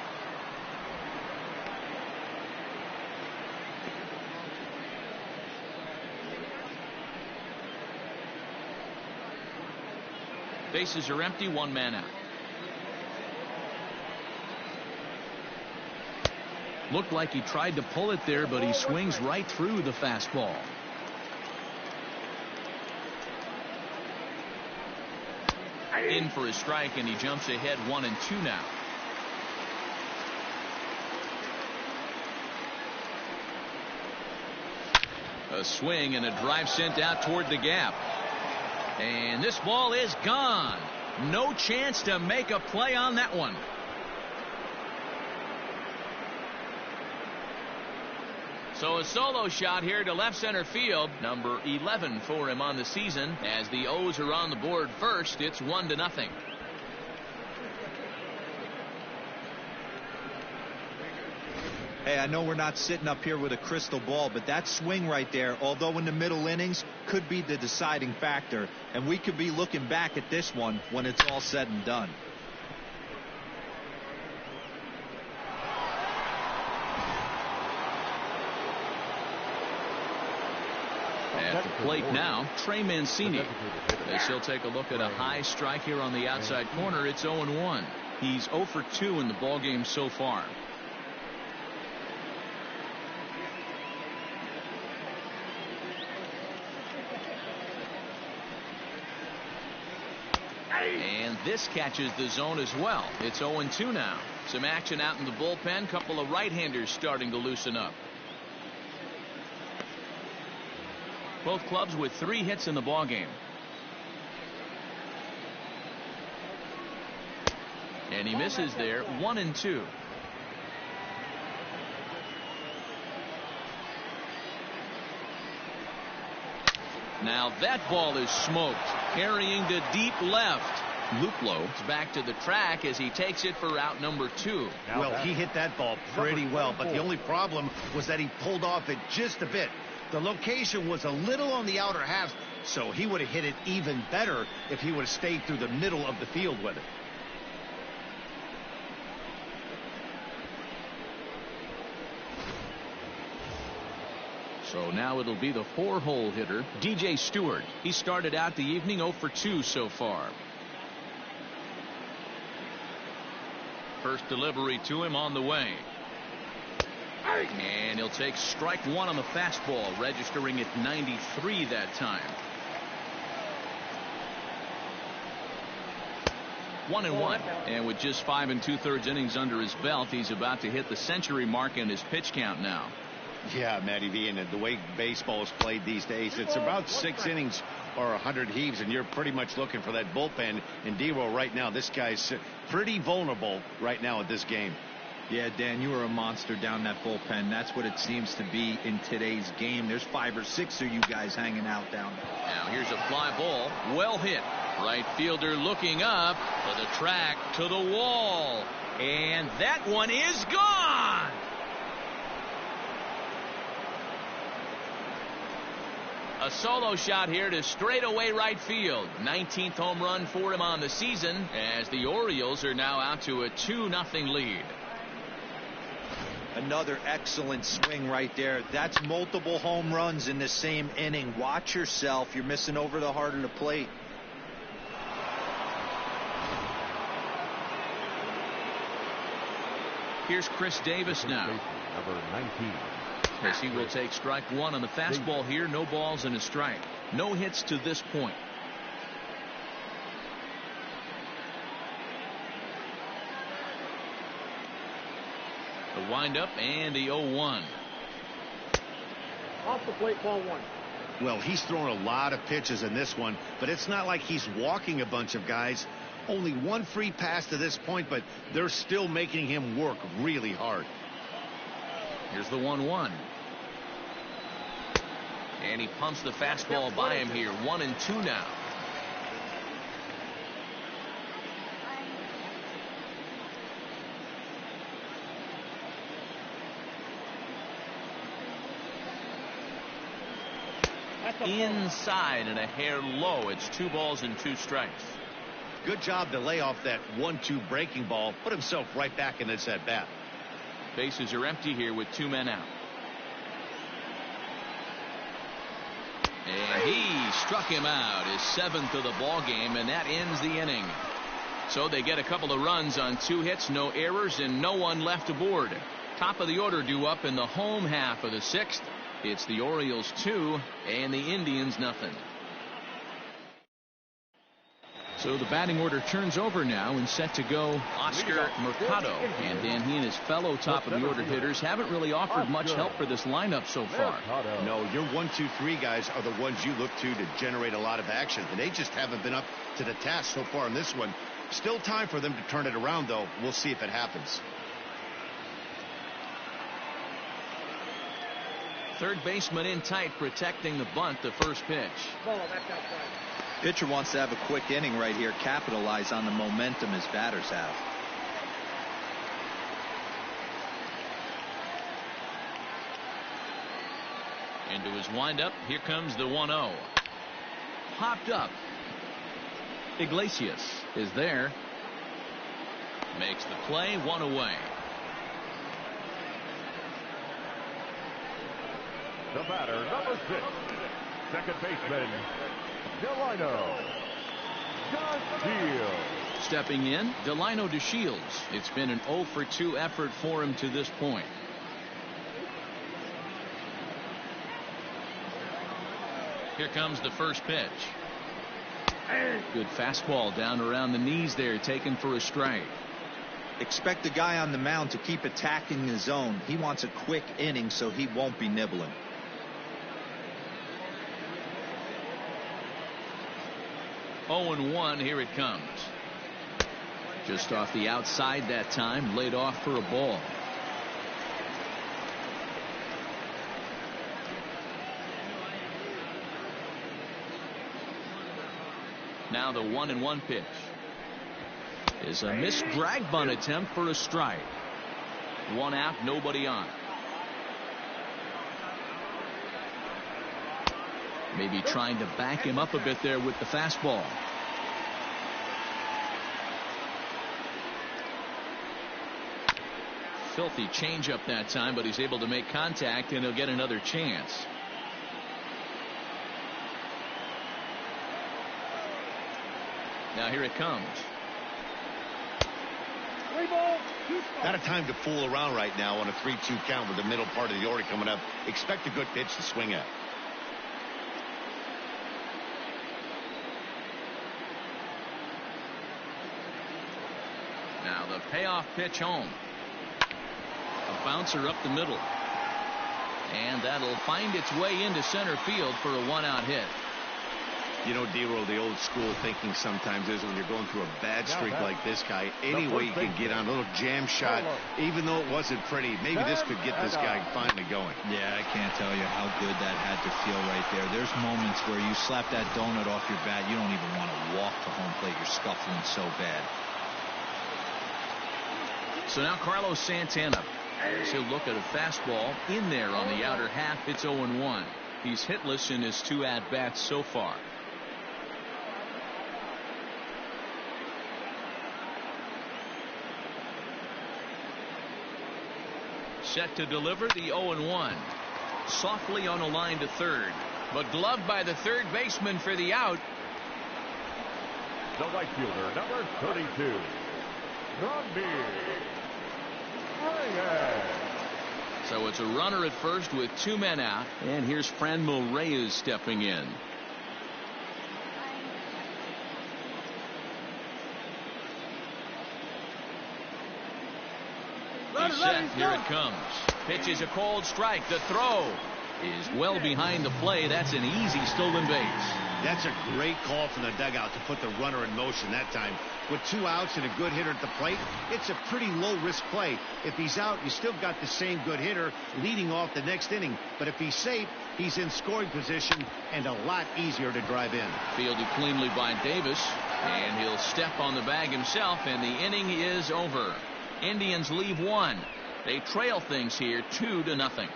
Bases are empty, 1 man out. Looked like he tried to pull it there, but he swings right through the fastball. In for a strike, and he jumps ahead 1-2 now. A swing and a drive sent out toward the gap. And this ball is gone. No chance to make a play on that one. So a solo shot here to left center field. Number 11 for him on the season. As the O's are on the board first, it's 1-0. Hey, I know we're not sitting up here with a crystal ball, but that swing right there, although in the middle innings, could be the deciding factor. And we could be looking back at this one when it's all said and done. At the plate now, Trey Mancini. As he'll take a look at a high strike here on the outside corner. It's 0-1. He's 0 for 2 in the ballgame so far. And this catches the zone as well. It's 0-2 now. Some action out in the bullpen. Couple of right-handers starting to loosen up. Both clubs with 3 hits in the ballgame. And he misses there. 1-2. Now that ball is smoked. Carrying to deep left. Luplow is back to the track as he takes it for out number 2. Well, he hit that ball pretty well, but the only problem was that he pulled off it just a bit. The location was a little on the outer half, so he would have hit it even better if he would have stayed through the middle of the field with it. So now it'll be the 4-hole hitter, DJ Stewart. He started out the evening 0 for 2 so far. First delivery to him on the way. And he'll take strike 1 on the fastball, registering at 93 that time. 1-1. And with just 5 2/3 innings under his belt, he's about to hit the century mark in his pitch count now. Yeah, Matty V, and the way baseball is played these days, it's about 6 innings or 100 heaves, and you're pretty much looking for that bullpen. And D-Roll right now, this guy's pretty vulnerable right now at this game. Yeah, Dan, you are a monster down that bullpen. That's what it seems to be in today's game. There's 5 or 6 of you guys hanging out down there. Now here's a fly ball. Well hit. Right fielder looking up to the track, to the wall. And that one is gone. A solo shot here to straightaway right field. 19th home run for him on the season as the Orioles are now out to a 2-0 lead. Another excellent swing right there. That's multiple home runs in the same inning. Watch yourself. You're missing over the heart of the plate. Here's Chris Davis now. Number 19. As he will take strike 1 on the fastball here. No balls and a strike. No hits to this point. The windup and the 0-1. Off the plate, ball 1. Well, he's thrown a lot of pitches in this one, but it's not like he's walking a bunch of guys. Only 1 free pass to this point, but they're still making him work really hard. Here's the 1-1. And he pumps the fastball by him here. 1-2 now. Inside and a hair low. It's 2 balls and 2 strikes. Good job to lay off that 1-2 breaking ball. Put himself right back in this at bat. Bases are empty here with 2 men out. And he struck him out, his 7th of the ball game, and that ends the inning. So they get a couple of runs on 2 hits, no errors, and no one left aboard. Top of the order due up in the home half of the 6th. It's the Orioles 2 and the Indians nothing. So the batting order turns over now and set to go Oscar Mercado. And Dan, he and his fellow top of the order hitters haven't really offered much help for this lineup so far. No, your 1, 2, 3 guys are the ones you look to generate a lot of action, and they just haven't been up to the task so far in this one. Still time for them to turn it around, though. We'll see if it happens. Third baseman in tight, protecting the bunt, the first pitch. Ball, that's outside. Pitcher wants to have a quick inning right here, capitalize on the momentum his batters have. Into his windup, here comes the 1-0. Popped up. Iglesias is there. Makes the play, 1 away. The batter, number 6, second baseman, Delino DeShields. Stepping in, Delino DeShields. It's been an 0 for 2 effort for him to this point. Here comes the first pitch. Good fastball down around the knees there, taken for a strike. Expect the guy on the mound to keep attacking the zone. He wants a quick inning, so he won't be nibbling. Oh and 1, here it comes. Just off the outside that time, laid off for a ball. Now the 1-1 pitch is a missed drag bunt attempt for a strike. 1 out, nobody on. Maybe trying to back him up a bit there with the fastball. Filthy changeup that time, but he's able to make contact and he'll get another chance. Now here it comes. Not a time to fool around right now on a 3-2 count with the middle part of the order coming up. Expect a good pitch to swing at. Now the payoff pitch home. A bouncer up the middle. And that'll find its way into center field for a 1-out hit. You know, D-Roll, the old school thinking sometimes is when you're going through a bad streak like this guy, any way you can get on a little jam shot, even though it wasn't pretty, maybe this could get this guy finally going. Yeah, I can't tell you how good that had to feel right there. There's moments where you slap that donut off your bat, you don't even want to walk to home plate. You're scuffling so bad. So now Carlos Santana, as he'll look at a fastball in there on the outer half. It's 0-1. He's hitless in his 2 at-bats so far. Set to deliver the 0-1. Softly on a line to third, but gloved by the third baseman for the out. The right fielder, number 32, So it's a runner at first with 2 men out, and here's Franmil Reyes stepping in. He's set. Here it comes. Pitch is a cold strike. The throw is well behind the play. That's an easy stolen base. That's a great call from the dugout to put the runner in motion that time. With 2 outs and a good hitter at the plate, it's a pretty low-risk play. If he's out, you still got the same good hitter leading off the next inning. But if he's safe, he's in scoring position and a lot easier to drive in. Fielded cleanly by Davis, and he'll step on the bag himself, and the inning is over. Indians leave 1. They trail things here 2-0.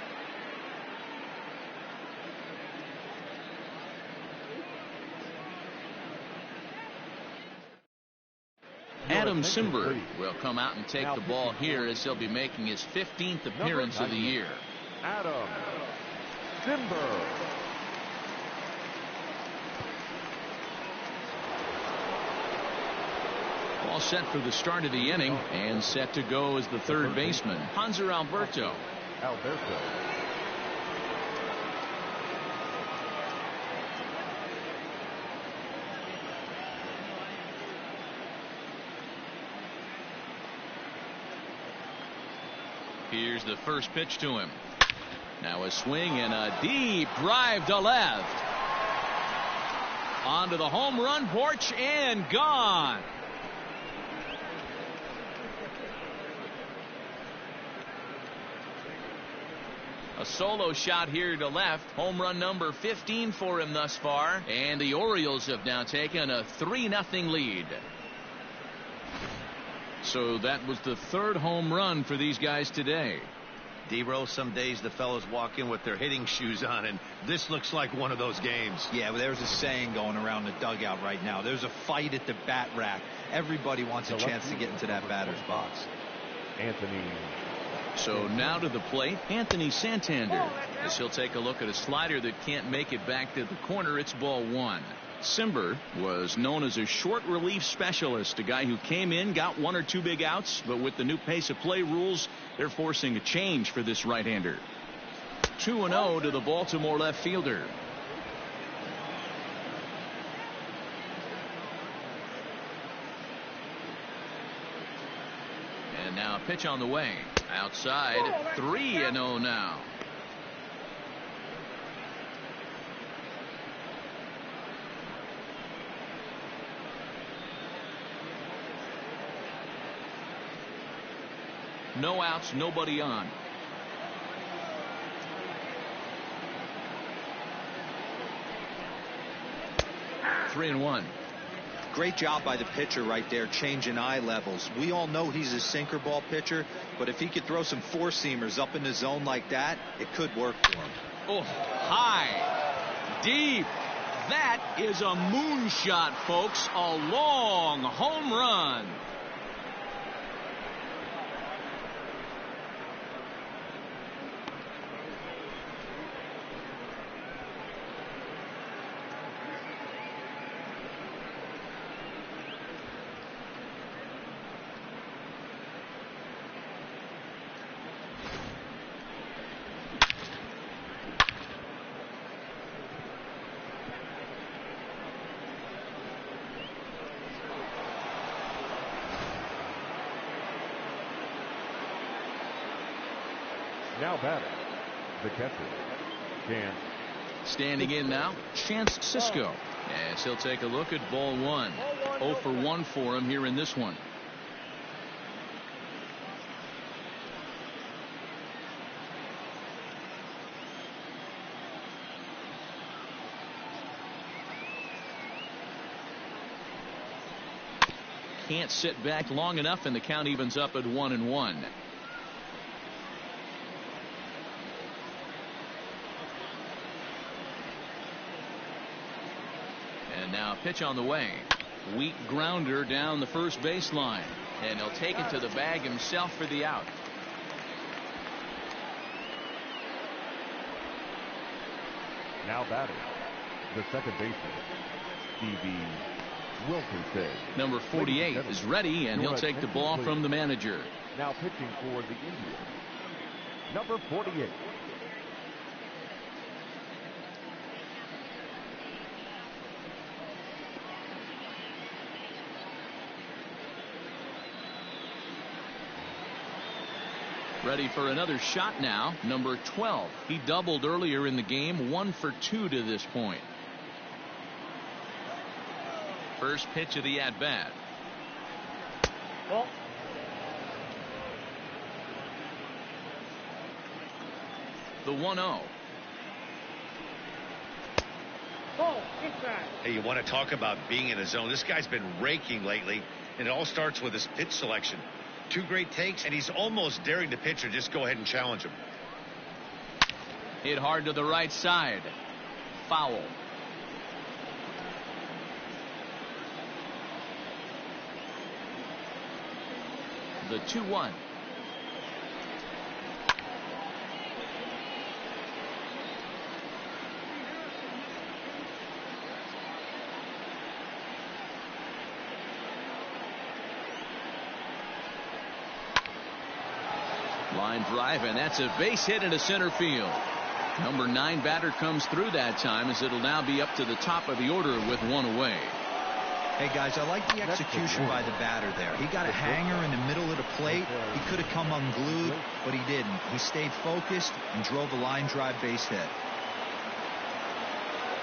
Adam Simber will come out and take the ball here as he'll be making his 15th appearance of the year. Adam Simber. All set for the start of the inning, and set to go as the third baseman, Hanser Alberto. Here's the first pitch to him. Now a swing and a deep drive to left. Onto the home run porch and gone. A solo shot here to left. Home run number 15 for him thus far. And the Orioles have now taken a 3-0 lead. So that was the 3rd home run for these guys today. D-Roll, some days the fellas walk in with their hitting shoes on, and this looks like one of those games. Yeah, well, there's a saying going around the dugout right now. There's a fight at the bat rack. Everybody wants a chance to get into that batter's box. Anthony. So now to the plate, Anthony Santander, as he'll take a look at a slider that can't make it back to the corner. It's ball 1. Simber was known as a short relief specialist, a guy who came in, got 1 or 2 big outs, but with the new pace of play rules, they're forcing a change for this right-hander. 2-0 to the Baltimore left fielder. And now a pitch on the way. Outside, 3-0 now. No outs, nobody on. 3-1. Great job by the pitcher right there, changing eye levels. We all know he's a sinker ball pitcher, but if he could throw some four-seamers up in the zone like that, it could work for him. Oh, high, deep. That is a moonshot, folks. A long home run. Now batting, the catcher, Chance. Standing in now, Chance Sisco. Yes, he'll take a look at ball one. 0 for 1 for him here in this one. Can't sit back long enough, and the count evens up at 1-1. And now pitch on the way. Weak grounder down the first baseline, and he'll take it to the bag himself for the out. Now batting, the second baseman, Stevie Wilkinson. Number 48 is ready, and he'll take the ball from the manager. Now pitching for the Indians, number 48. Ready for another shot now. Number 12. He doubled earlier in the game. 1 for 2 to this point. First pitch of the at-bat. Ball. The 1-0. Ball. Inside. Hey, you want to talk about being in a zone? This guy's been raking lately, and it all starts with his pitch selection. 2 great takes, and he's almost daring the pitcher just go ahead and challenge him. Hit hard to the right side. Foul. The 2-1. Line drive, and that's a base hit into center field. Number 9 batter comes through that time, as it'll now be up to the top of the order with 1 away. Hey guys, I like the execution by the batter there. He got a hanger in the middle of the plate. He could have come unglued, but he didn't. He stayed focused and drove a line drive base hit.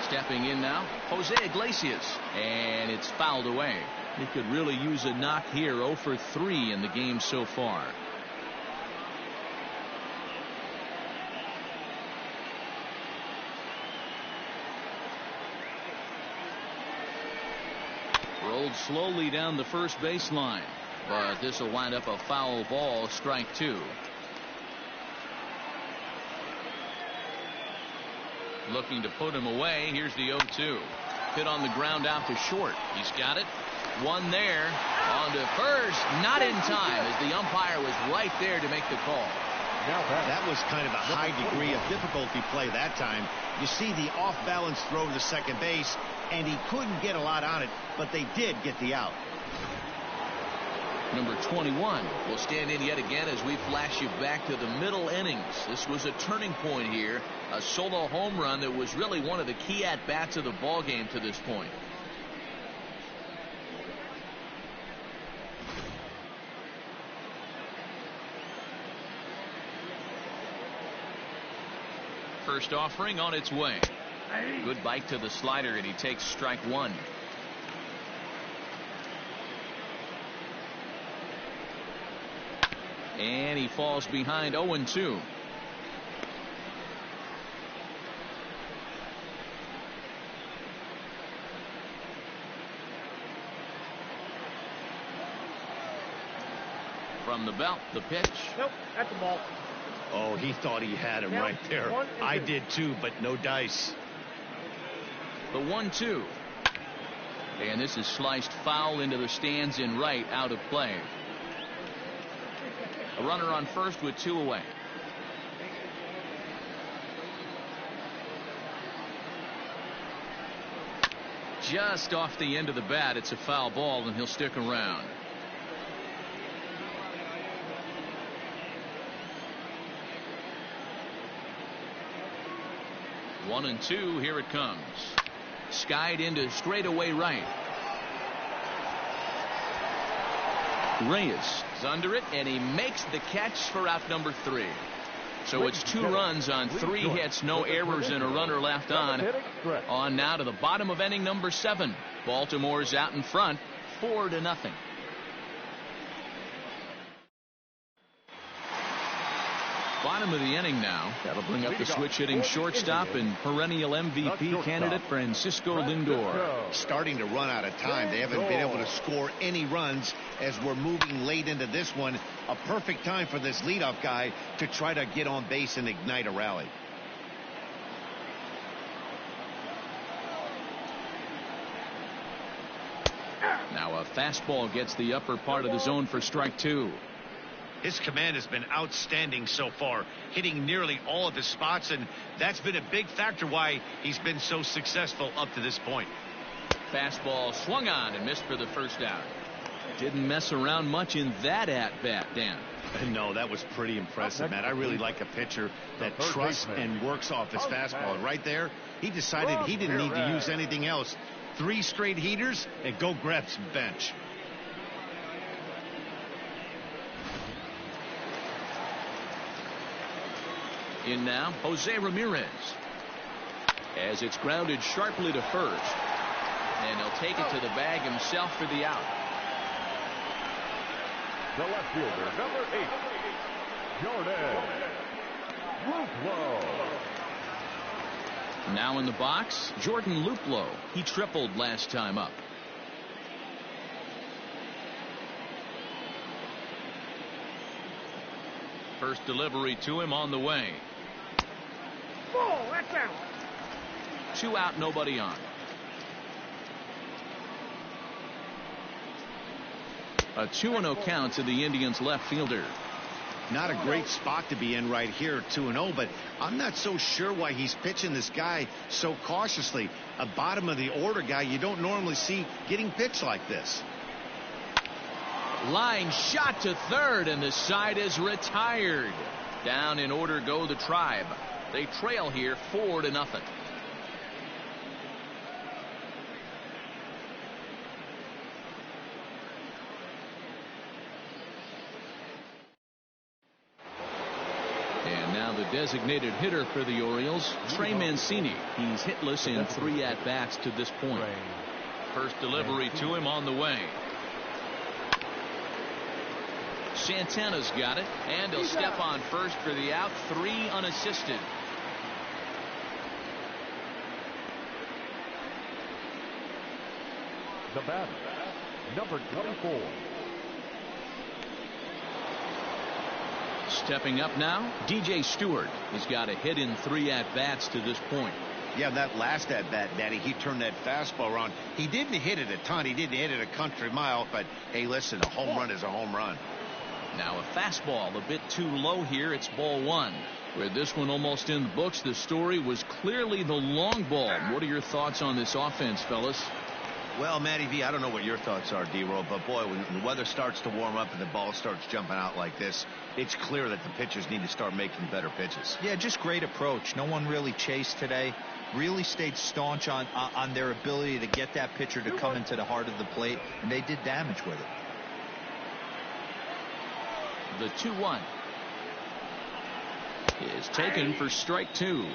Stepping in now, Jose Iglesias, and it's fouled away. He could really use a knock here. 0 for 3 in the game so far. Rolled slowly down the first baseline, but this will wind up a foul ball. Strike 2. Looking to put him away. Here's the 0-2. Hit on the ground out to short. He's got it. One there. On to first. Not in time, as the umpire was right there to make the call. That was kind of a high degree of difficulty play that time. You see the off-balance throw to second base, and he couldn't get a lot on it, but they did get the out. Number 21 will stand in yet again as we flash you back to the middle innings. This was a turning point here. A solo home run that was really one of the key at-bats of the ball game to this point. first offering on its way. Good bite to the slider, and he takes strike one. And he falls behind 0-2. From the belt, the pitch. Nope, that's the ball. Oh, he thought he had him right there. I did too, but no dice. The 1-2. And this is sliced foul into the stands in right, out of play. A runner on first with 2 away. Just off the end of the bat, it's a foul ball, and he'll stick around. One and two, here it comes. Skied into straightaway right. Reyes is under it, and he makes the catch for out number 3. So it's 2 runs on 3 hits, no errors, and a runner left on. On now to the bottom of inning number 7. Baltimore's out in front, 4-0. Bottom of the inning now. That'll bring up the switch hitting shortstop and perennial MVP candidate Francisco Lindor. Starting to run out of time. They haven't been able to score any runs as we're moving late into this one. A perfect time for this leadoff guy to try to get on base and ignite a rally. Now a fastball gets the upper part of the zone for strike 2. His command has been outstanding so far, hitting nearly all of his spots, and that's been a big factor why he's been so successful up to this point. Fastball swung on and missed for the first out. Didn't mess around much in that at-bat, Dan. No, that was pretty impressive, Matt. I really like a pitcher that trusts and works off his fastball. And right there, he decided he didn't need to use anything else. 3 straight heaters and go grab some bench. In now, Jose Ramirez. As it's grounded sharply to first. And he'll take it to the bag himself for the out. The left fielder, number 8, Jordan Luplow. Now in the box, Jordan Luplow. He tripled last time up. First delivery to him on the way. Ball, that's out. 2 out, nobody on. A 2-0 count to the Indians left fielder. Not a great spot to be in right here, 2-0, but I'm not so sure why he's pitching this guy so cautiously. A bottom of the order guy you don't normally see getting pitched like this. Line shot to third, and the side is retired. Down in order go the Tribe. They trail here 4-0. And now the designated hitter for the Orioles, Trey Mancini. He's hitless in 3 at-bats to this point. First delivery to him on the way. Santana's got it, and he'll step on first for the out. 3 unassisted. The batter, number 24. Stepping up now, DJ Stewart. He's got a hit in 3 at-bats to this point. Yeah, that last at-bat, Daddy, he turned that fastball around. He didn't hit it a ton. He didn't hit it a country mile, but, hey, listen, a home run is a home run. Now a fastball a bit too low here. It's ball 1. With this one almost in the books, the story was clearly the long ball. What are your thoughts on this offense, fellas? Well, Matty V, I don't know what your thoughts are, D-Roll, but boy, when the weather starts to warm up and the ball starts jumping out like this, it's clear that the pitchers need to start making better pitches. Yeah, just great approach. No one really chased today. Really stayed staunch on their ability to get that pitcher to come into the heart of the plate, and they did damage with it. The 2-1. is taken for strike 2.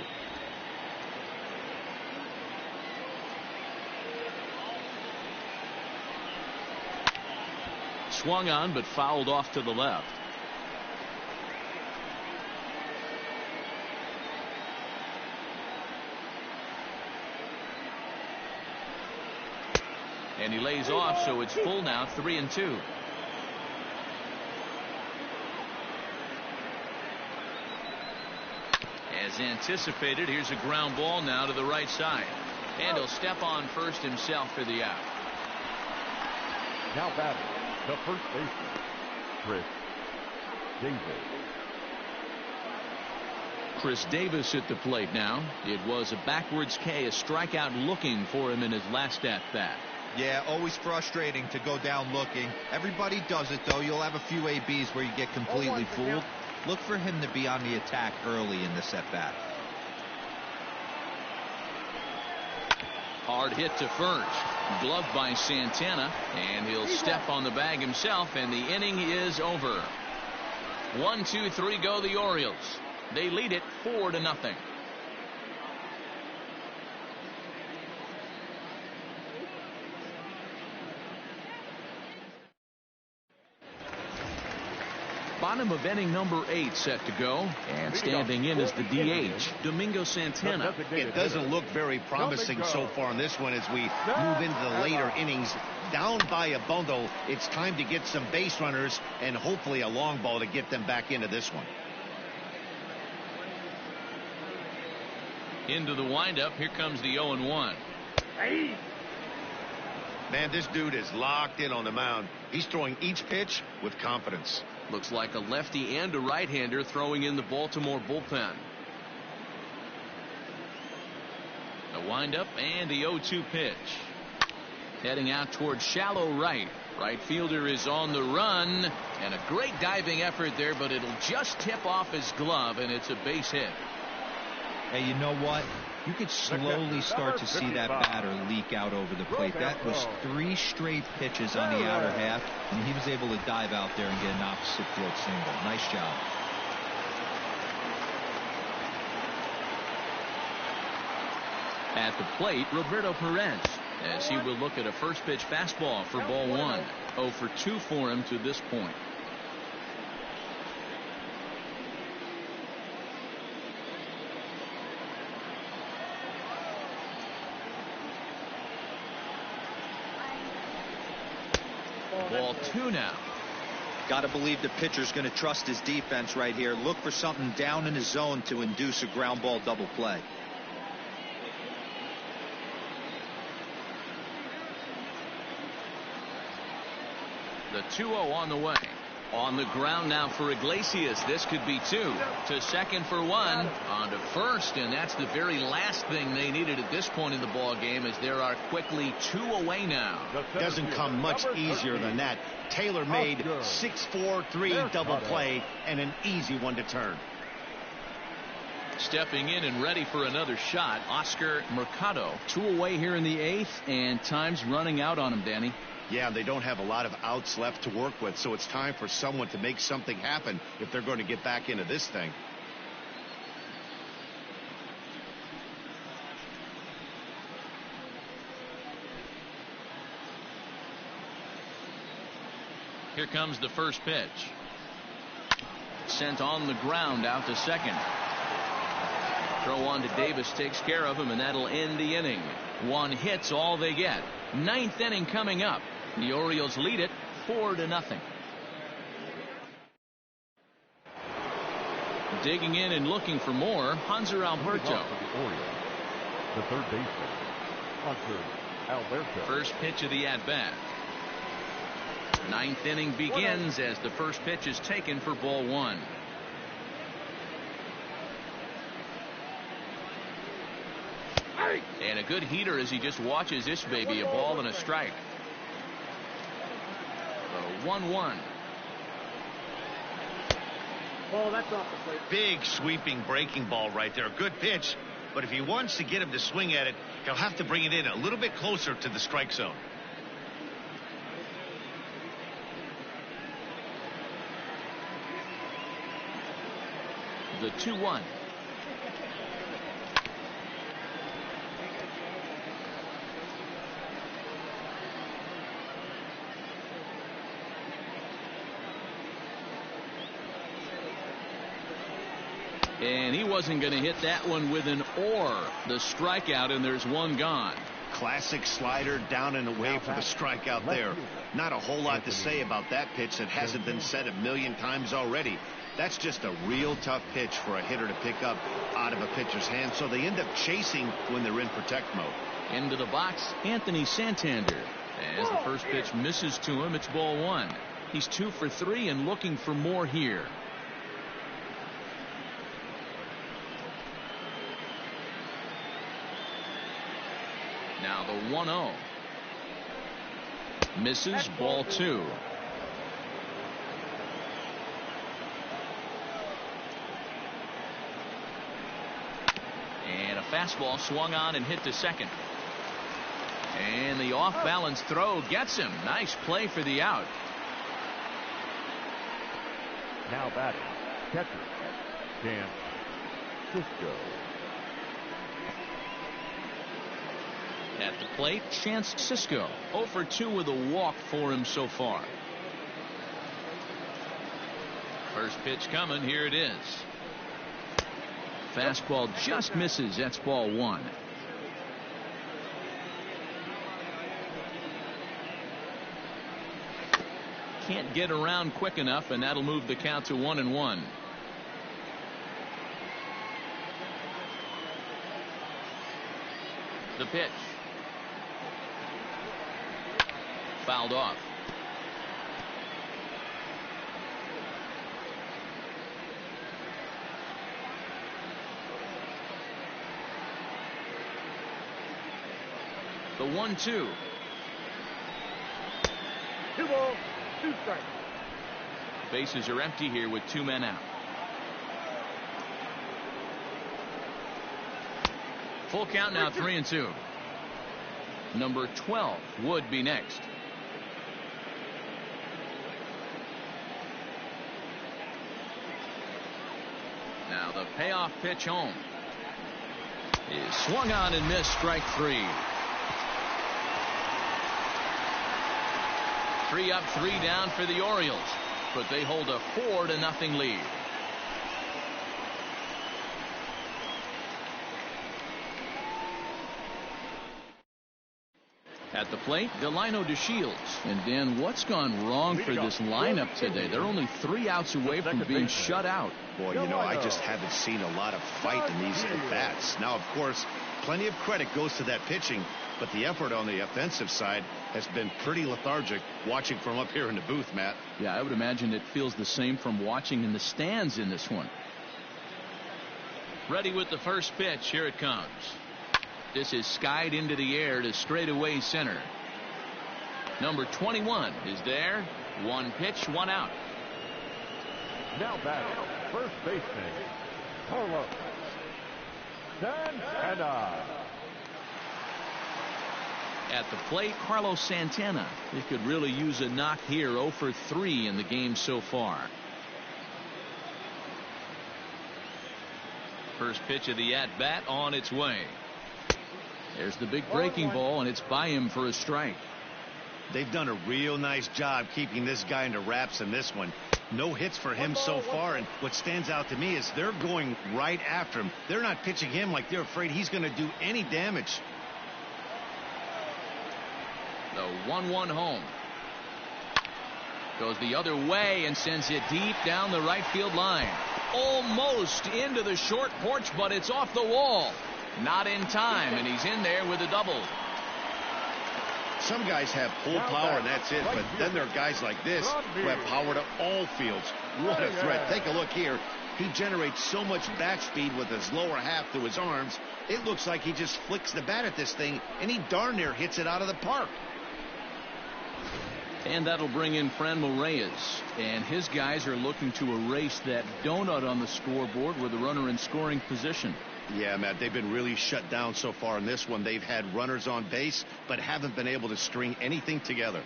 Swung on but fouled off to the left. And he lays off, so it's full now, 3-2. As anticipated, here's a ground ball now to the right side. And he'll step on first himself for the out. Now batting, the first baseman, Chris Davis. Chris Davis at the plate now. It was a backwards K, a strikeout looking for him in his last at-bat. Yeah, always frustrating to go down looking. Everybody does it, though. You'll have a few ABs where you get completely fooled. Look for him to be on the attack early in this at-bat. Hard hit to first. Gloved by Santana, and he'll step on the bag himself, and the inning is over. 1, 2, 3 go the Orioles. They lead it 4-0. Bottom of inning number 8 set to go, and standing in is the DH, Domingo Santana. It doesn't look very promising so far in this one as we move into the later innings. Down by a bundle, it's time to get some base runners and hopefully a long ball to get them back into this one. Into the windup, here comes the 0-1. Man, this dude is locked in on the mound. He's throwing each pitch with confidence. Looks like a lefty and a right-hander throwing in the Baltimore bullpen. The windup and the 0-2 pitch. Heading out towards shallow right. Right fielder is on the run, and a great diving effort there, but it'll just tip off his glove, and it's a base hit. Hey, you know what? You could slowly start to see that batter leak out over the plate. That was 3 straight pitches on the outer half, and he was able to dive out there and get an opposite field single. Nice job. At the plate, Roberto Perez, as he will look at a first pitch fastball for ball 1. 0 for 2 for him to this point. Ball 2 now. Got to believe the pitcher's going to trust his defense right here. Look for something down in his zone to induce a ground ball double play. The 2-0 on the way. On the ground now for Iglesias. This could be 2. To second for 1. On to first, and that's the very last thing they needed at this point in the ball game, as there are quickly 2 away now. Doesn't come much easier than that. Taylor made 6-4-3 double play and an easy one to turn. Stepping in and ready for another shot, Oscar Mercado. 2 away here in the 8th, and time's running out on him, Danny. Yeah, they don't have a lot of outs left to work with, so it's time for someone to make something happen if they're going to get back into this thing. Here comes the first pitch. Sent on the ground out to second. Throw on to Davis takes care of him, and that'll end the inning. 1 hit's all they get. 9th inning coming up. The Orioles lead it 4-0. Digging in and looking for more, Hanser Alberto. The Orioles, the third baseman, Hanser Alberto. First pitch of the at-bat. 9th inning begins as the first pitch is taken for ball 1. And a good heater as he just watches this baby. A ball and a strike. 1-1. Ball, that's off the plate. Big sweeping breaking ball right there. Good pitch, but if he wants to get him to swing at it, he'll have to bring it in a little bit closer to the strike zone. The 2-1. And he wasn't going to hit that one with an or. The strikeout, and there's one gone. Classic slider down and away for the strikeout there. Not a whole lot to say about that pitch that hasn't been said a million times already. That's just a real tough pitch for a hitter to pick up out of a pitcher's hand, so they end up chasing when they're in protect mode. Into the box, Anthony Santander. As the first pitch misses to him, it's ball one. He's 2 for 3 and looking for more here. Now the 1-0. Misses, ball 2. And a fastball swung on and hit to second. And the off-balance throw gets him. Nice play for the out. Now batting, catcher, Dan Cisco. At the plate, Chance Cisco. 0 for 2 with a walk for him so far. First pitch coming. Here it is. Fastball just misses. That's ball 1. Can't get around quick enough, and that'll move the count to 1-1. The pitch. Fouled off. The 1-2. 2 balls, 2 strikes. Bases are empty here with 2 men out. Full count now, 3-2. Number 12 would be next. Now the payoff pitch home is swung on and missed. Strike 3. 3 up, 3 down for the Orioles, but they hold a 4-0 lead. At the plate, Delino DeShields. And Dan, what's gone wrong for this lineup today? They're only 3 outs away from being shut out. Boy, you know, I just haven't seen a lot of fight in these at-bats. Now, of course, plenty of credit goes to that pitching, but the effort on the offensive side has been pretty lethargic watching from up here in the booth, Matt. Yeah, I would imagine it feels the same from watching in the stands in this one. Ready with the first pitch. Here it comes. This is skied into the air to straightaway center. Number 21 is there. 1 pitch, 1 out. Now batting, first baseman, Carlos Santana. At the plate, Carlos Santana. He could really use a knock here. 0 for 3 in the game so far. First pitch of the at-bat on its way. There's the big breaking ball, and it's by him for a strike. They've done a real nice job keeping this guy into wraps in this one. No hits for him so far, and what stands out to me is they're going right after him. They're not pitching him like they're afraid he's going to do any damage. The 1-1 home. Goes the other way and sends it deep down the right field line. Almost into the short porch, but it's off the wall. Not in time, and he's in there with a double. Some guys have full power and that's it, but then there are guys like this who have power to all fields. What a threat. Take a look here. He generates so much bat speed with his lower half to his arms. It looks like he just flicks the bat at this thing, and he darn near hits it out of the park. And that'll bring in Franmil Reyes. And his guys are looking to erase that donut on the scoreboard with a runner in scoring position. Yeah, Matt, they've been really shut down so far in this one. They've had runners on base, but haven't been able to string anything together.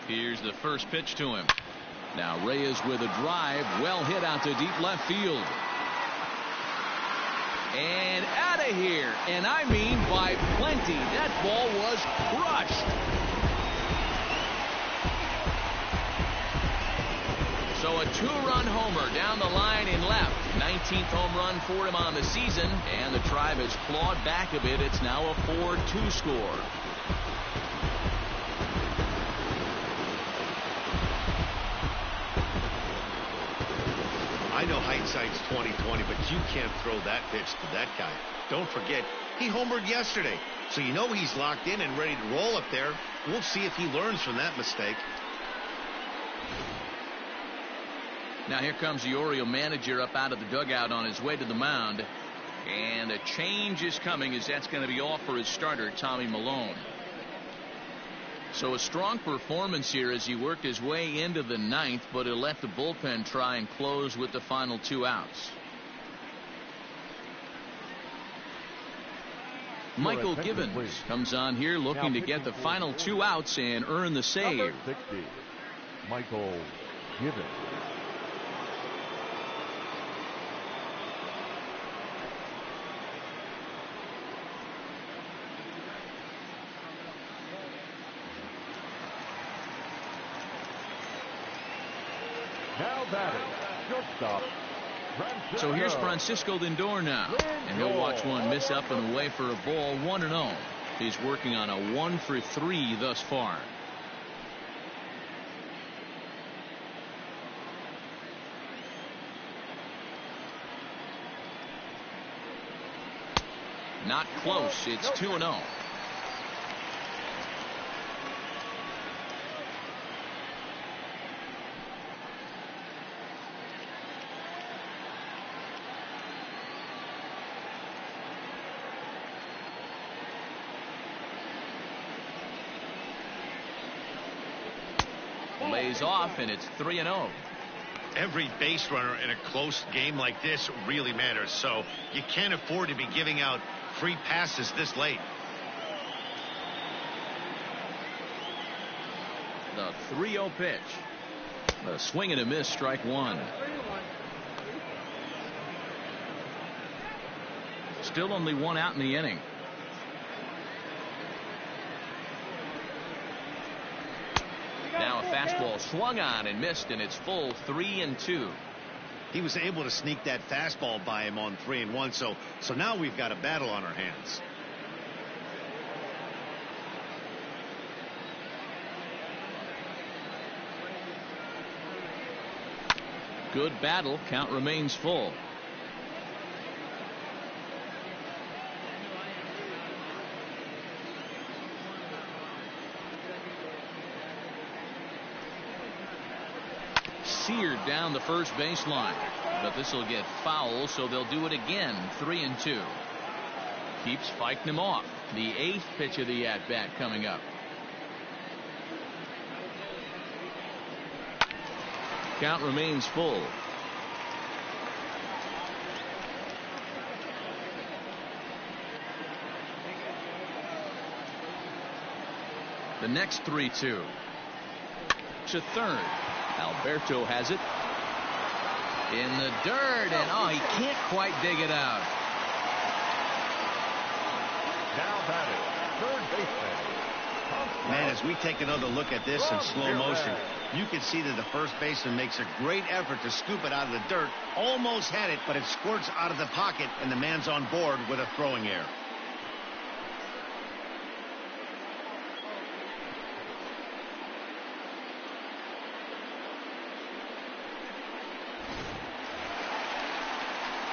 Here's the first pitch to him. Now Reyes with a drive, well hit out to deep left field. And out of here, and I mean by plenty. That ball was crushed. So a two-run homer down the line in left. 19th home run for him on the season, and the Tribe has clawed back a bit. It's now a 4-2 score. I know hindsight's 20/20, but you can't throw that pitch to that guy. Don't forget, he homered yesterday, so you know he's locked in and ready to roll up there. We'll see if he learns from that mistake. Now here comes the Oriole manager up out of the dugout on his way to the mound. And a change is coming, as that's going to be off for his starter, Tommy Malone. So a strong performance here as he worked his way into the ninth, but he'll let the bullpen try and close with the final 2 outs. Michael Givens comes on here looking to get the final 2 outs and earn the save. Number 60, Michael Givens. Now batting, shortstop. So here's Francisco Lindor now, and he'll watch one miss up and away for a ball. 1-0. He's working on a 1-for-3 thus far. Not close. It's 2-0. Lays off, and it's 3-0. Every base runner in a close game like this really matters, so you can't afford to be giving out free passes this late. The 3-0 pitch. A swing and a miss, strike one. Still only 1 out in the inning. Now a fastball swung on and missed, and it's full 3-2. He was able to sneak that fastball by him on 3-1, so now we've got a battle on our hands. Good battle. Count remains full. Seared down the first baseline, but this will get foul, so they'll do it again. 3-2. Keeps fighting him off. The 8th pitch of the at-bat coming up. Count remains full. The next 3-2. To third. Alberto has it in the dirt, and he can't quite dig it out. Now batting, third baseman. Man, as we take another look at this in slow motion, you can see that the first baseman makes a great effort to scoop it out of the dirt. Almost had it, but it squirts out of the pocket, and the man's on board with a throwing error.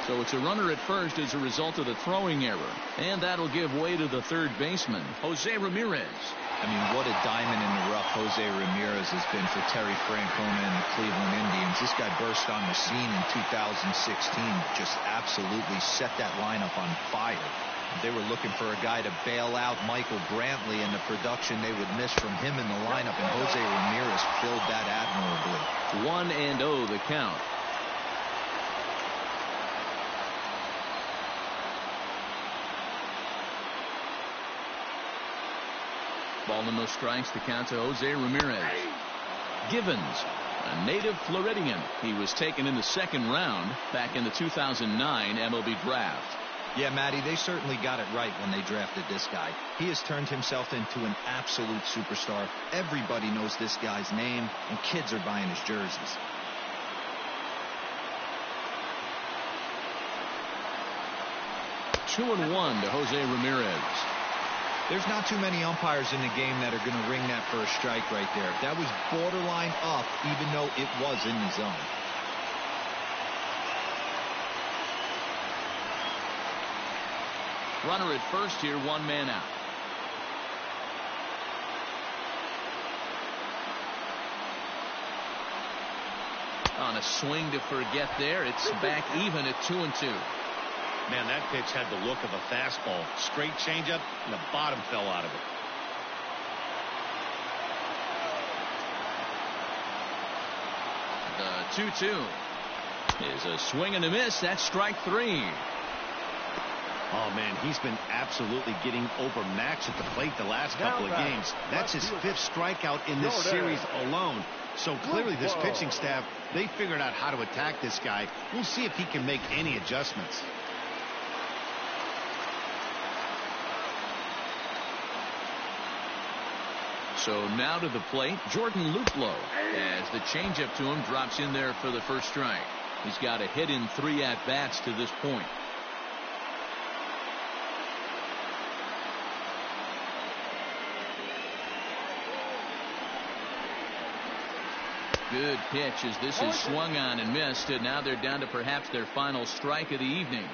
So it's a runner at first as a result of the throwing error, and that'll give way to the third baseman, Jose Ramirez. I mean, what a diamond in the rough Jose Ramirez has been for Terry Francona and the Cleveland Indians. This guy burst on the scene in 2016, just absolutely set that lineup on fire. They were looking for a guy to bail out Michael Brantley, and the production they would miss from him in the lineup, and Jose Ramirez filled that admirably. 1-0 the count. Ball and no strikes to count to Jose Ramirez. Givens, a native Floridian. He was taken in the second round back in the 2009 MLB draft. Yeah, Matty, they certainly got it right when they drafted this guy. He has turned himself into an absolute superstar. Everybody knows this guy's name, and kids are buying his jerseys. Two and one to Jose Ramirez. There's not too many umpires in the game that are going to ring that first strike right there. That was borderline up, even though it was in the zone. Runner at first here, one man out. On a swing to forget there, it's back even at 2-2. Man, that pitch had the look of a fastball. Straight changeup, and the bottom fell out of it. The 2-2 is a swing and a miss. That's strike three. Oh, man, he's been absolutely getting overmatched at the plate the last couple of games. That's his fifth strikeout in this series alone. So clearly this pitching staff, they figured out how to attack this guy. We'll see if he can make any adjustments. So now to the plate, Jordan Luplow, as the changeup to him drops in there for the first strike. He's got a hit in 3 at-bats to this point. Good pitch as this is swung on and missed, and now they're down to perhaps their final strike of the evening.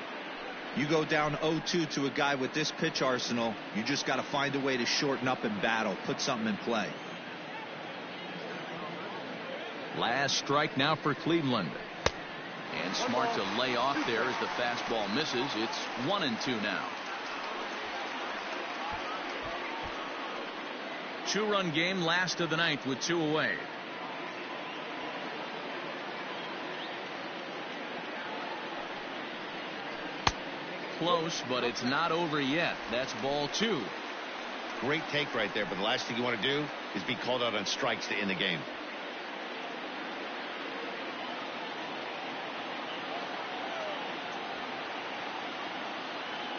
You go down 0-2 to a guy with this pitch arsenal, you just got to find a way to shorten up and battle, put something in play. Last strike now for Cleveland. And smart to lay off there as the fastball misses. It's 1-2 now. 2-run game, last of the ninth with 2 away. Close, but it's not over yet. That's ball 2. Great take right there, but the last thing you want to do is be called out on strikes to end the game.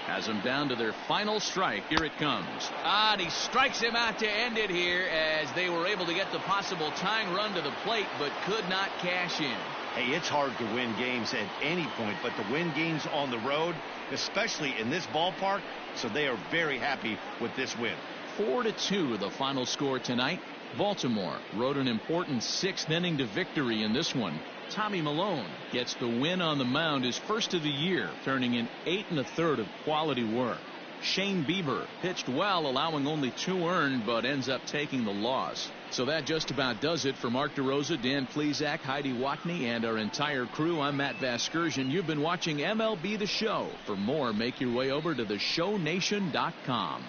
Has them down to their final strike. Here it comes. And he strikes him out to end it here as they were able to get the possible tying run to the plate, but could not cash in. Hey, it's hard to win games at any point, but to win games on the road, especially in this ballpark, so they are very happy with this win. 4-2 the final score tonight. Baltimore rode an important 6th inning to victory in this one. Tommy Milone gets the win on the mound, his first of the year, turning in 8 1/3 of quality work. Shane Bieber pitched well, allowing only 2 earned, but ends up taking the loss. So that just about does it for Mark DeRosa, Dan Plesac, Heidi Watney, and our entire crew. I'm Matt Vasgersian. You've been watching MLB The Show. For more, make your way over to theshownation.com.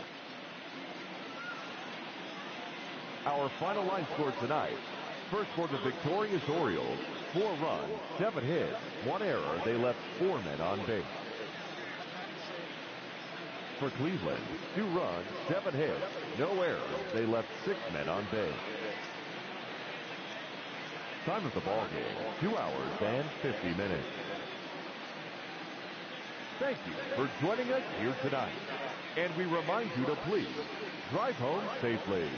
Our final line score tonight. First for the victorious Orioles, 4 runs, 7 hits, 1 error. They left 4 men on base. For Cleveland, 2 runs, 7 hits, no errors. They left 6 men on base. Time of the ball game, 2 hours and 50 minutes. Thank you for joining us here tonight. And we remind you to please drive home safely.